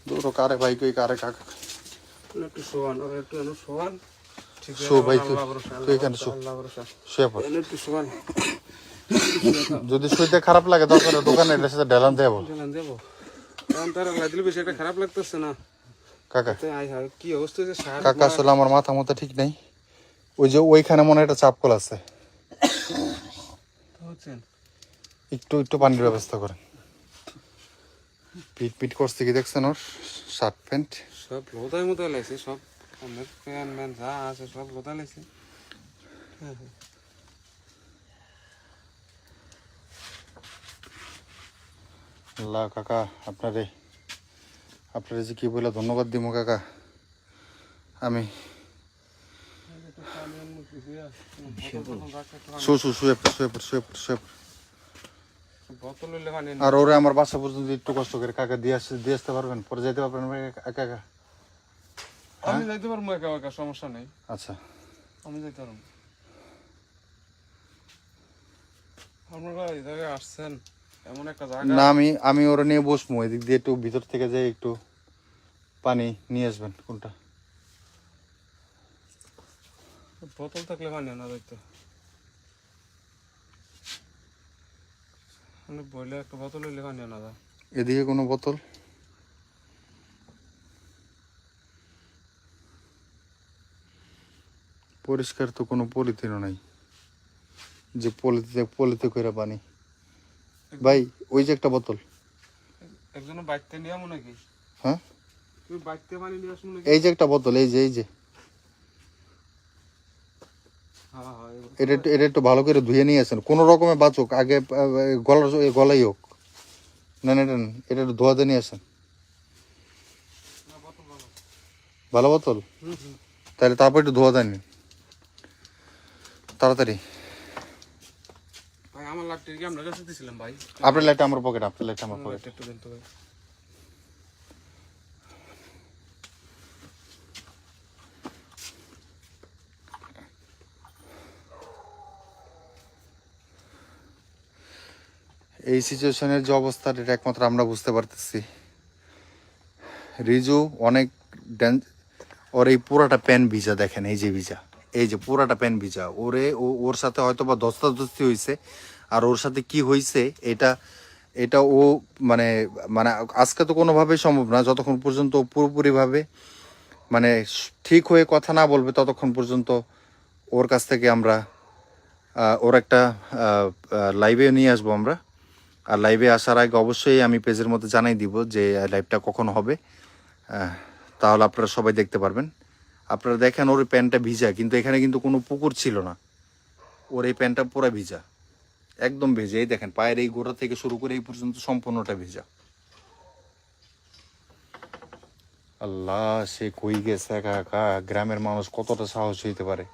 দূর তো কারে ভাই কই কারে কাকা একটু শোয়ান ওরা একটু এনে শোয়ান ঠিক আছে শো ভাই তুই আল্লাহ ভরসা, তুই এখানে শো আল্লাহ ভরসা শুয়ে পড় এনে একটু শোয়ান যদি শুইতে খারাপ লাগে দরকার দোকানে এটার সাথে ঢেলান দেবো জানান দেবো কারণ তার লাগলে বেশি একটা খারাপ লাগতেছে না কাকা তাই আয় হায় কি অবস্থা যে সার কাকা আসলে আমার মাথা মতো ঠিক নেই ওই যে ওইখানে মনে হয় একটা চাপকল আছে হচ্ছেন একটু একটু পানির ব্যবস্থা করেন পিট পিট করছে কি দেখছেন ওর শার্ট প্যান্ট সব লোদায় মতো লাগছে সব অনেক প্যান ম্যান যা আছে সব লোদা লাগছে আল্লাহ কাকা আপনারে যে কি বলে ধন্যবাদ দিব কাকা আমি শুয়ে পড়, শুয়ে পড়, শুয়ে পড়, শুয়ে পড়। বোতল হইলে পানি আর ওরে আমার বাসা পর্যন্ত একটু কষ্ট করে কাকা দিয়ে আসতে পারবেন পরে যেতে পারবেন একা একা আমি যাইতে পারবো একা একা সমস্যা নেই আচ্ছা আমি যাইতে পারবো আপনারা এই জায়গায় আসছেন এমন একটা জায়গা না আমি ওরা নিয়ে বসবো এদিক দিয়ে একটু ভিতর থেকে যাই একটু পানি নিয়ে আসবেন কোনটা বোতল থাকলে পানি আনা যাইতো বইলে একটা বোতল হইলে পানি আনা যায় এদিকে কোনো বোতল পরিষ্কার তো কোনো পলিথিনও নাই যে পলিতে করে পানি ভাই ওই যে একটা বোতল একজনে বাইতে নিয়ে আমো নাকি হ্যাঁ তুমি বাইতে পানি নিয়ে আসো নাকি এই যে একটা বোতল এই যে হ্যাঁ হ্যাঁ এটা একটু ভালো করে ধুয়ে নিয়ে আসেন কোনো রকমে বাঁচুক আগে গলাই হোক না এটা এটা একটু ধোয়াতে নিয়ে আসেন ভালো বোতল তাহলে তারপর একটু ধোয়া দেন তাড়াতাড়ি ভাই আমার লাইটটা কি আপনার কাছে দিছিলাম ভাই আপনার লাইটটা আমার পকেট আপনার লাইটটা আমার পকেট লাইটটা একটু দেন তো ভাই এই সিচুয়েশনের যে অবস্থা এটা একমাত্র আমরা বুঝতে পারতেছি রিজু অনেক ওর এই পুরাটা প্যান ভিজা দেখেন এই যে পুরাটা প্যান ভিজা ওর সাথে হয়তো বা ধস্তাধস্তি হয়েছে আর ওর সাথে কি হয়েছে এটা ও মানে মানে আজকে তো কোনোভাবেই সম্ভব না যতক্ষণ পর্যন্ত ও পুরোপুরিভাবে মানে ঠিক হয়ে কথা না বলবে ততক্ষণ পর্যন্ত ওর কাছ থেকে আমরা ওর একটা লাইভে নিয়ে আসবো আমরা আর লাইভে আসার আগে অবশ্যই আমি পেজের মধ্যে জানাই দিব যে লাইভটা কখন হবে তাহলে আপনারা সবাই দেখতে পারবেন আপনারা দেখেন ওর প্যান্টটা ভিজা কিন্তু এখানে কিন্তু কোনো পুকুর ছিল না ওর এই প্যান্টটা পুরো ভিজা একদম ভিজা এই দেখেন পায়ের এই গোড়া থেকে শুরু করে এই পর্যন্ত সম্পূর্ণটা ভিজা আল্লাহ সে কই গেছে একা একা গ্রামের মানুষ কতটা সাহস হইতে পারে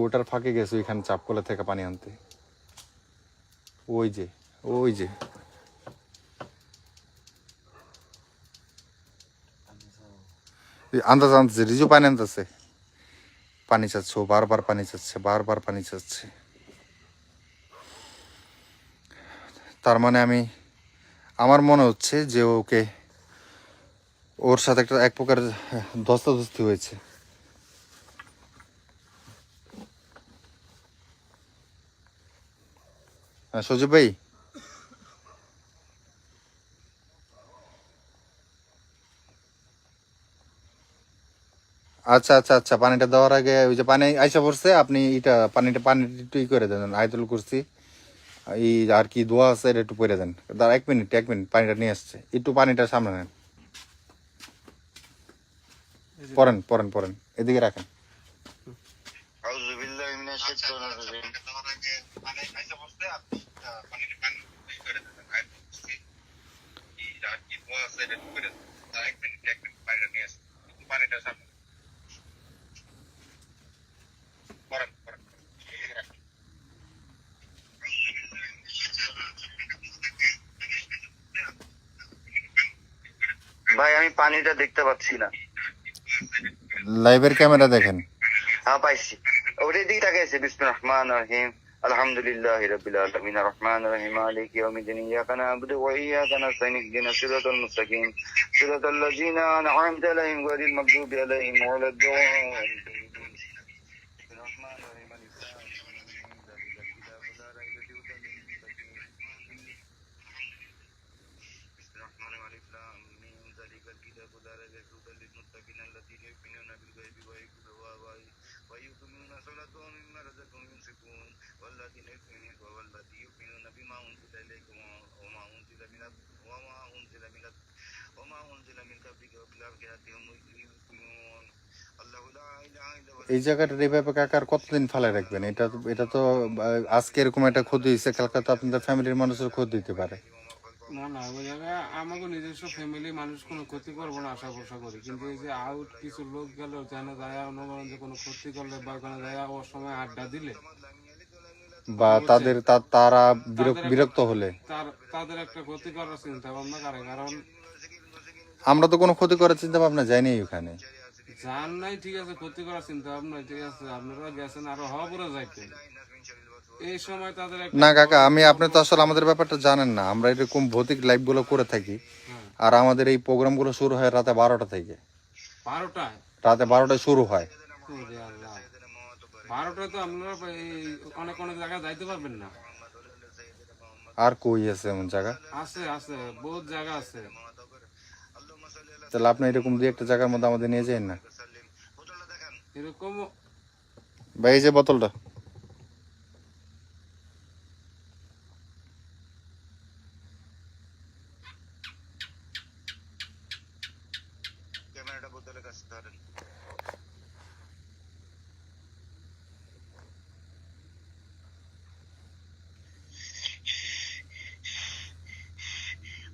ওটার ফাঁকে গেছে ওইখানে চাপকলা থেকে পানি আনতে ওই যে আন্দাজ আনতেছে রিজু পানি আনতেছে পানি চাচ্ছে ও বারবার পানি চাচ্ছে তার মানে আমার মনে হচ্ছে যে ওর সাথে এক প্রকার ধস্তাধস্তি হয়েছে সজীব ভাই আচ্ছা পানিটা দেওয়ার আগে ওই যে পানি আইসা পড়ছে আপনি পানি একটু করে দেন আয়তুল করছি এই আর কি দোয়া আছে এটা একটু পরে দেন দাঁড়া 1 মিনিট পানিটা নিয়ে আসছে একটু পানিটা সামনে নেন পরেন এদিকে রাখেন আউযু বিল্লাহি মিনাশ শাইতানির রাজিম পানি আইসা বসতে আপনি পানি করে দেন আয়াতুল কুরসি আর কি দোয়া আছে এটা একটু করে দেন দাঁড়া 1 মিনিট পানিটা নিয়ে আসছে পানিটা সামনে ভাই আমি পানিটা দেখতে পাচ্ছি না লাইভের ক্যামেরা দেখেন হ্যাঁ পাইছি ওরে দিকে তাকাইছে বিসমিল্লাহির রহমানির রহিম আলহামদুলিল্লাহি রাব্বিল আলামিন আর-রহমানির রহিম মালিকি ইয়াউমিদ্দিন ইয়্যাকা না'বুদু ওয়া ইয়্যাকা নাস্তাইন ইহদিনাস সিরাতাল মুস্তাকিম সিরাতাল লাযিনা আন'আমতা আলাইহিম গায়রিল মাগদুবি আলাইহিম ওয়ালাদ-দাল্লিন ويقيمون الصلاة ومما رزقهم ينفقون والذين يؤمنون بما أنزل إليك وما أنزل من قبلك وبالآخرة هم يوقنون الله لا إله إلا هو এই জায়গাটার এইভাবে কাকার কতদিন ফেলে রাখবেন? এটা তো আজকে এরকম একটা ক্ষতি হয়েছে, কালকে তো আপনাদের ফ্যামিলির মানুষের ক্ষতি দিতে পারে। না না, ওই জায়গায় আমাকে নিজস্ব ফ্যামিলি মানুষ কোনো ক্ষতি করবো না আশা ভরসা করি, কিন্তু এই যে আউট কিছু লোক গেল যেন যায় অনুমান যে কোনো ক্ষতি করলে বা কোনো যায় ওর সময় আড্ডা দিলে বা তারা বিরক্ত হলে তাদের একটা ক্ষতি করার চিন্তা ভাবনা করে, কারণ আমরা তো কোনো ক্ষতি করার চিন্তা ভাবনা যাইনি ওখানে। জান নাই ঠিক আছে, ক্ষতি করার চিন্তা ভাবনা ঠিক আছে, আপনারা গেছেন আরো হওয়া পুরো যাইতে এই সময় তাদের একটা না কাকা, আপনি তো আসলে আমাদের ব্যাপারটা জানেন না। আমরা এরকম ভৌতিক লাইভ গুলো করে থাকি, আর আমাদের এই প্রোগ্রাম গুলো শুরু হয় রাতে 12টা থেকে। 12টায়? রাতে 12টায় শুরু হয়। 12টায় তো আপনারা অনেক অনেক জায়গায় যাইতে পারবেন না। আর কই আছে এমন জায়গা? আছে আছে, বহুত জায়গা আছে। তাহলে আপনি এরকম দুই একটা জায়গার মধ্যে আমাদের নিয়ে যান না। এরকম ভাই এই যে বোতলটা, ক্যামেরাটা বোতলের কাছে ধরেন।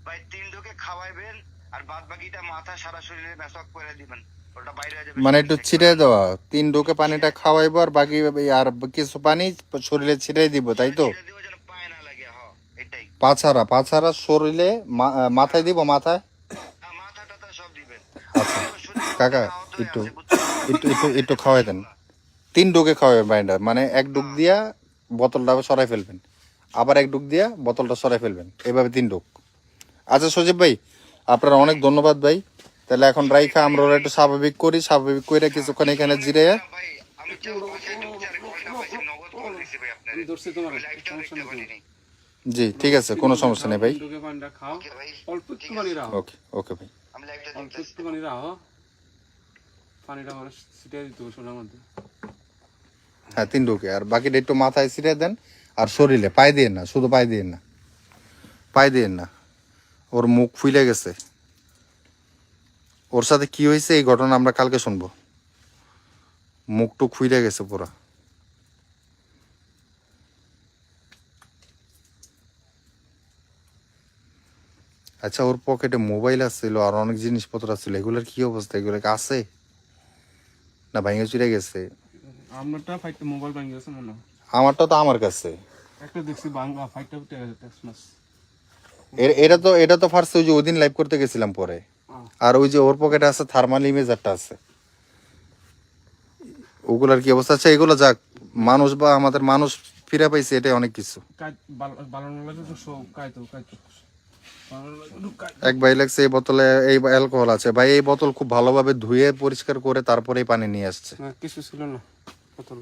ভাই 3 ঢোকে খাওয়াইবেন আর বাদ বাকিটা মাথা সারা শরীরে মেসক করে দিবেন, ওটা বাইরে হয়ে যাবে। মানে একটু ছিটাই দেওয়া, 3 ঢোকে পানিটা খাওয়াইবো আর বাকি আর কিছু পানি শরীরে ছিটাই দিব, তাই তো? ছেড়ে দিও যেন পায় না লাগে, হ্যাঁ এটাই। পাছাড়া শরীরে মাথায় দিব, মাথায়। মাথাটা তো সব দিবেন। আচ্ছা কাকা, একটু খাওয়াই দেন। 3 ডুকে খাওয়াবেন বাইন্ডার, মানে 1 ডুক দিয়া বোতলটা সরাই ফেলবেন, আবার 1 ডুক দিয়া বোতলটা সরাই ফেলবেন, এভাবে 3 ডুক। আচ্ছা সজীব ভাই, আপনার অনেক ধন্যবাদ ভাই। তাহলে এখন রাইখা আমরা ওরা একটু স্বাভাবিক করে কিছুক্ষণ এখানে জিরে। ভাই আমি তো বাসায় ঢুকছি আর কলটা পাইছি, নগদ কল দিছি ভাই আপনারে। আমি ধরছি তোমার, লাইভটা সমস্যা দেখতে নেই। পারিনি। জি ঠিক আছে, কোনো সমস্যা নেই ভাই। ঢুকে পানিটা খাও, ওকে ভাই, অল্প একটু পানি রাখো, ওকে ওকে ভাই। আমি লাইভটা অল্প দেখতেছি। একটু পানি রাখো, পানিটা আমার ছিটিয়ে দিতে হবে সোনার মধ্যে। হ্যাঁ 3 ডুকে, আর বাকিটা একটু মাথায় ছিটে দেন আর শরীরে, পায়ে দিয়েন না, শুধু পায়ে দিয়েন না, পায়ে দিয়েন না। ওর মুখ ফুলে গেছে, ওর সাথে কি হয়েছে এই ঘটনা আমরা কালকে শুনবো। মুখ টুক ফুলে গেছে পুরা। আচ্ছা ওর পকেটে মোবাইল আসছিল আর অনেক জিনিসপত্র আসছিল, এগুলোর কি অবস্থা? এগুলো কি আছে না ভাঙে চুরে গেছে? আপনারটা ফাইটটা মোবাইল ভাঙে গেছে মনে হয়। আমারটা তো আমার কাছে। একটা দেখছি বাংলা ফাইটটা উঠে গেছে টেক্সট মাস। এটা তো ফার্স্ট ওই যে ওইদিন লাইভ করতে গেছিলাম পরে। আর ওই যে ওর পকেটে আছে থার্মাল ইমেজারটা আছে, ওগুলার কি অবস্থা? আচ্ছা এগুলো যাক, মানুষ বা আমাদের মানুষ ফিরে পাইছে, এটাই অনেক কিছু। এক ভাই লাগছে এই বোতলে এই অ্যালকোহল আছে ভাই, এই বোতল খুব ভালোভাবে ধুয়ে পরিষ্কার করে তারপরে পানি নিয়ে আসছে। কিছু ছিল না বোতল,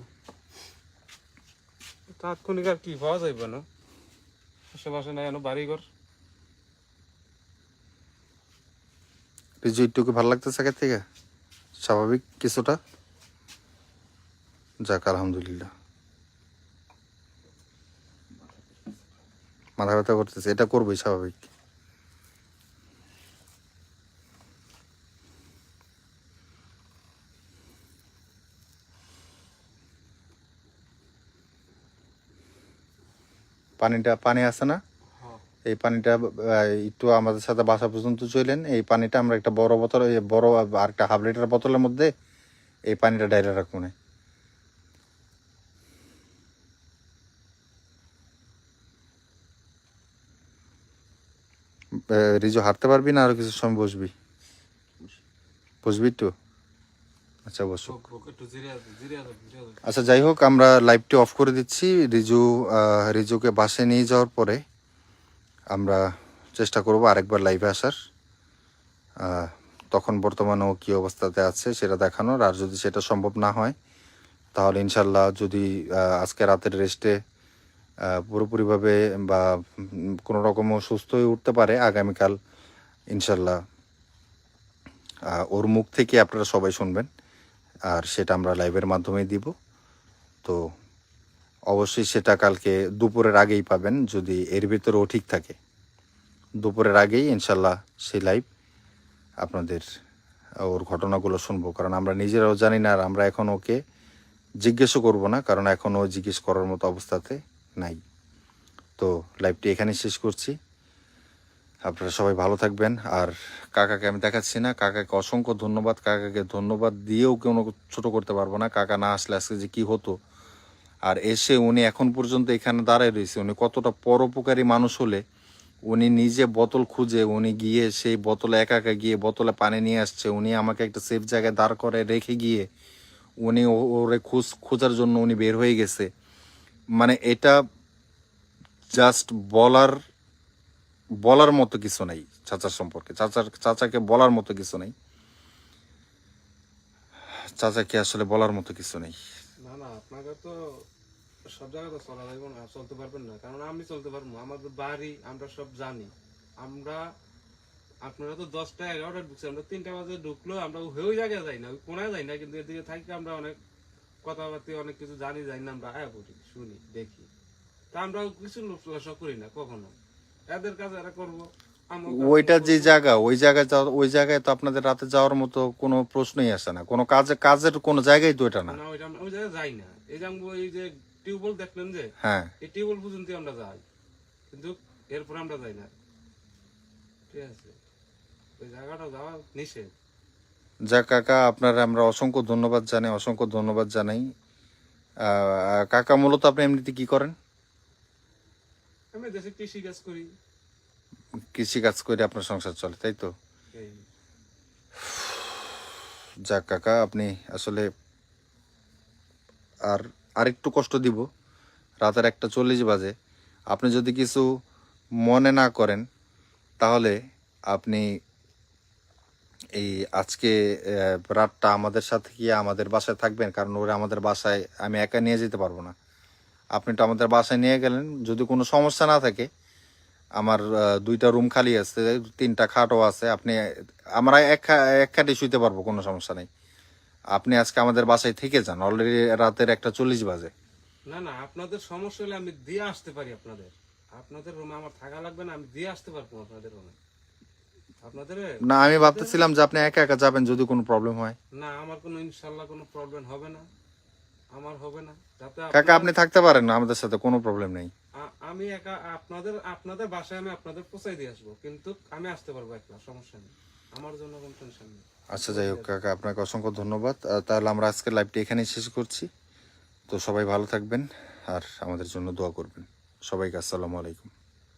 তাৎক্ষণিক আর কি পাওয়া যাইবে না, আশেপাশে নাই বাড়িঘর। একটু ভালো লাগতেছে আগের থেকে, স্বাভাবিক কিছুটা? যাক আলহামদুলিল্লাহ। মাথা ব্যথা করতেছে, এটা করবোই স্বাভাবিক। পানি আছে না, এই পানিটা একটু আমাদের সাথে বাসা পর্যন্ত চলেন। এই পানিটা আমরা একটা বড় বোতল, বড় আর একটা 1/2 লিটার বোতলের মধ্যে এই পানিটা ডাইরে রাখবো না। রিজু হাঁটতে পারবি না? আরো কিছু সময় বসবি একটু? আচ্ছা অবশ্যই। একটু জিরে আছে জিরে আছে জিরে আছে। আচ্ছা যাই হোক, আমরা লাইভটি অফ করে দিচ্ছি। রিজুকে বাসে নিয়ে যাওয়ার পরে আমরা চেষ্টা করব আরেকবার লাইভে আসার, তখন বর্তমানে ও কী অবস্থাতে আছে সেটা দেখানোর। আর যদি সেটা সম্ভব না হয় তাহলে ইনশাল্লাহ যদি আজকে রাতের রেস্টে পুরোপুরিভাবে বা কোনো রকমও সুস্থ হয়ে উঠতে পারে, আগামীকাল ইনশাল্লাহ ওর মুখ থেকে আপনারা সবাই শুনবেন, আর সেটা আমরা লাইভের মাধ্যমে দিব। তো অবশ্যই সেটা কালকে দুপুরের আগেই পাবেন, যদি এর ভিতরেও ঠিক থাকে। দুপুরের আগেই ইনশাল্লাহ সেই লাইভ আপনাদের ওর ঘটনাগুলো শুনবো, কারণ আমরা নিজেরাও জানি না, আর আমরা এখন ওকে জিজ্ঞেসও করব না, কারণ এখন ও জিজ্ঞেস করার মতো অবস্থাতে নাই। তো লাইভটি এখানে শেষ করছি। আপনারা সবাই ভালো থাকবেন। আর কাকাকে আমি দেখাচ্ছি না, কাকাকে অসংখ্য ধন্যবাদ। কাকাকে ধন্যবাদ দিয়েও কোনো ছোট করতে পারবো না। কাকা না আসলে আজকে যে কী হতো, আর এসে উনি এখন পর্যন্ত এখানে দাঁড়ায় রয়েছে। উনি কতটা পরোপকারী মানুষ হলে উনি নিজে বোতল খুঁজে উনি গিয়ে সেই বোতলে একা একা গিয়ে বোতলে পানি নিয়ে আসছে। উনি আমাকে একটা সেফ জায়গায় দাঁড় করে রেখে গিয়ে উনি ওরে খোঁজার জন্য উনি বের হয়ে গেছে। মানে এটা জাস্ট বলার মতো কিছু নাই চাচার সম্পর্কে। চাচাকে বলার মতো কিছু নাই, চাচাকে আসলে বলার মতো কিছু নেই। না না, আপনাকে তো সব জায়গায় তো চলা যাবে না, চলতে পারবেন না, কারণ আমি চলতে পারবো, আমাদের বাড়ি আমরা সব জানি। আমরা আপনারা তো 10টা 11টা ঢুকছে, আমরা 3টা বাজে ঢুকলো, আমরা ওই জায়গায় যাই না, ওই কোনায় যাই না, কিন্তু এদিকে থাকি আমরা অনেক কথাবার্তা অনেক কিছু জানি যাই না, আমরা আয়া পড়ি শুনি দেখি, তা আমরা কিছু লোকলাসা করি না কখনো। এদের কাছে এরা করবো, ওইটা যে জায়গা, ওই জায়গায় তো আপনাদের রাতে যাওয়ার মতো কোনো প্রশ্নই আসে না। কোনো কাজের কোনো জায়গায় তো এটা না। না ওইটা ওই জায়গায় যাই না। এই যে এই যে টিউবওয়েল দেখলেন যে, হ্যাঁ, এই টিউবওয়েল পর্যন্ত আমরা যাই, কিন্তু এরপর আমরা যাই না। ঠিক আছে, ওই জায়গাটা যাওয়া নিষেধ। যা কাকা, আপনার আমরা অসংখ্য ধন্যবাদ জানাই। কাকা মূলত আপনি এমনিতে কি করেন? আমি দেশে কৃষি কাজ করি। কৃষি কাজ করে আপনার সংসার চলে, তাই তো? এই যাক কাকা, আপনি আসলে আরেকটু কষ্ট দিব। রাতের 1:40 বাজে। আপনি যদি কিছু মনে না করেন তাহলে আপনি এই আজকে রাতটা আমাদের সাথে গিয়ে আমাদের বাসায় থাকবেন, কারণ ওরা আমাদের বাসায় আমি একা নিয়ে যেতে পারবো না। আপনি তো আমাদের বাসায় নিয়ে গেলেন, যদি কোনো সমস্যা না থাকে, আমার 2টা রুম খালি আছে, 3টা খাটও আছে। আমরা এক খাটে শুইতে পারবো, কোনো সমস্যা নেই। আপনি আজকে আমাদের বাসায় থেকে যান, অলরেডি রাতের 1:40 বাজে। না না, আপনাদের সমস্যা হলে আমি দিয়ে আসতে পারি। আপনাদের রুমে আমার থাকা লাগবে না, আমি দিয়ে আসতে পারবো আপনাদের রুমে। আপনাদের না, আমি ভাবতেছিলাম যে আপনি একা একা যাবেন যদি কোনো প্রবলেম হয়। না, আমার কোনো ইনশাল্লাহ কোনো প্রবলেম হবে না, আমার হবে না। যাতে কাকা আপনি থাকতে পারেন না আমাদের সাথে, কোনো প্রবলেম নেই। আমি একা আপনাদের বাসায় আমি আপনাদের পৌঁছাই দিয়ে আসবো, কিন্তু আমি আসতে পারবো একলা, সমস্যা নেই, আমার জন্য কোনো টেনশন নেই। আচ্ছা যাই হোক কাকা, আপনাকে অসংখ্য ধন্যবাদ। তাহলে আমরা আজকে লাইভটি এখানেই শেষ করছি। তো সবাই ভালো থাকবেন আর আমাদের জন্য দোয়া করবেন। সবাইকে আসসালামু আলাইকুম।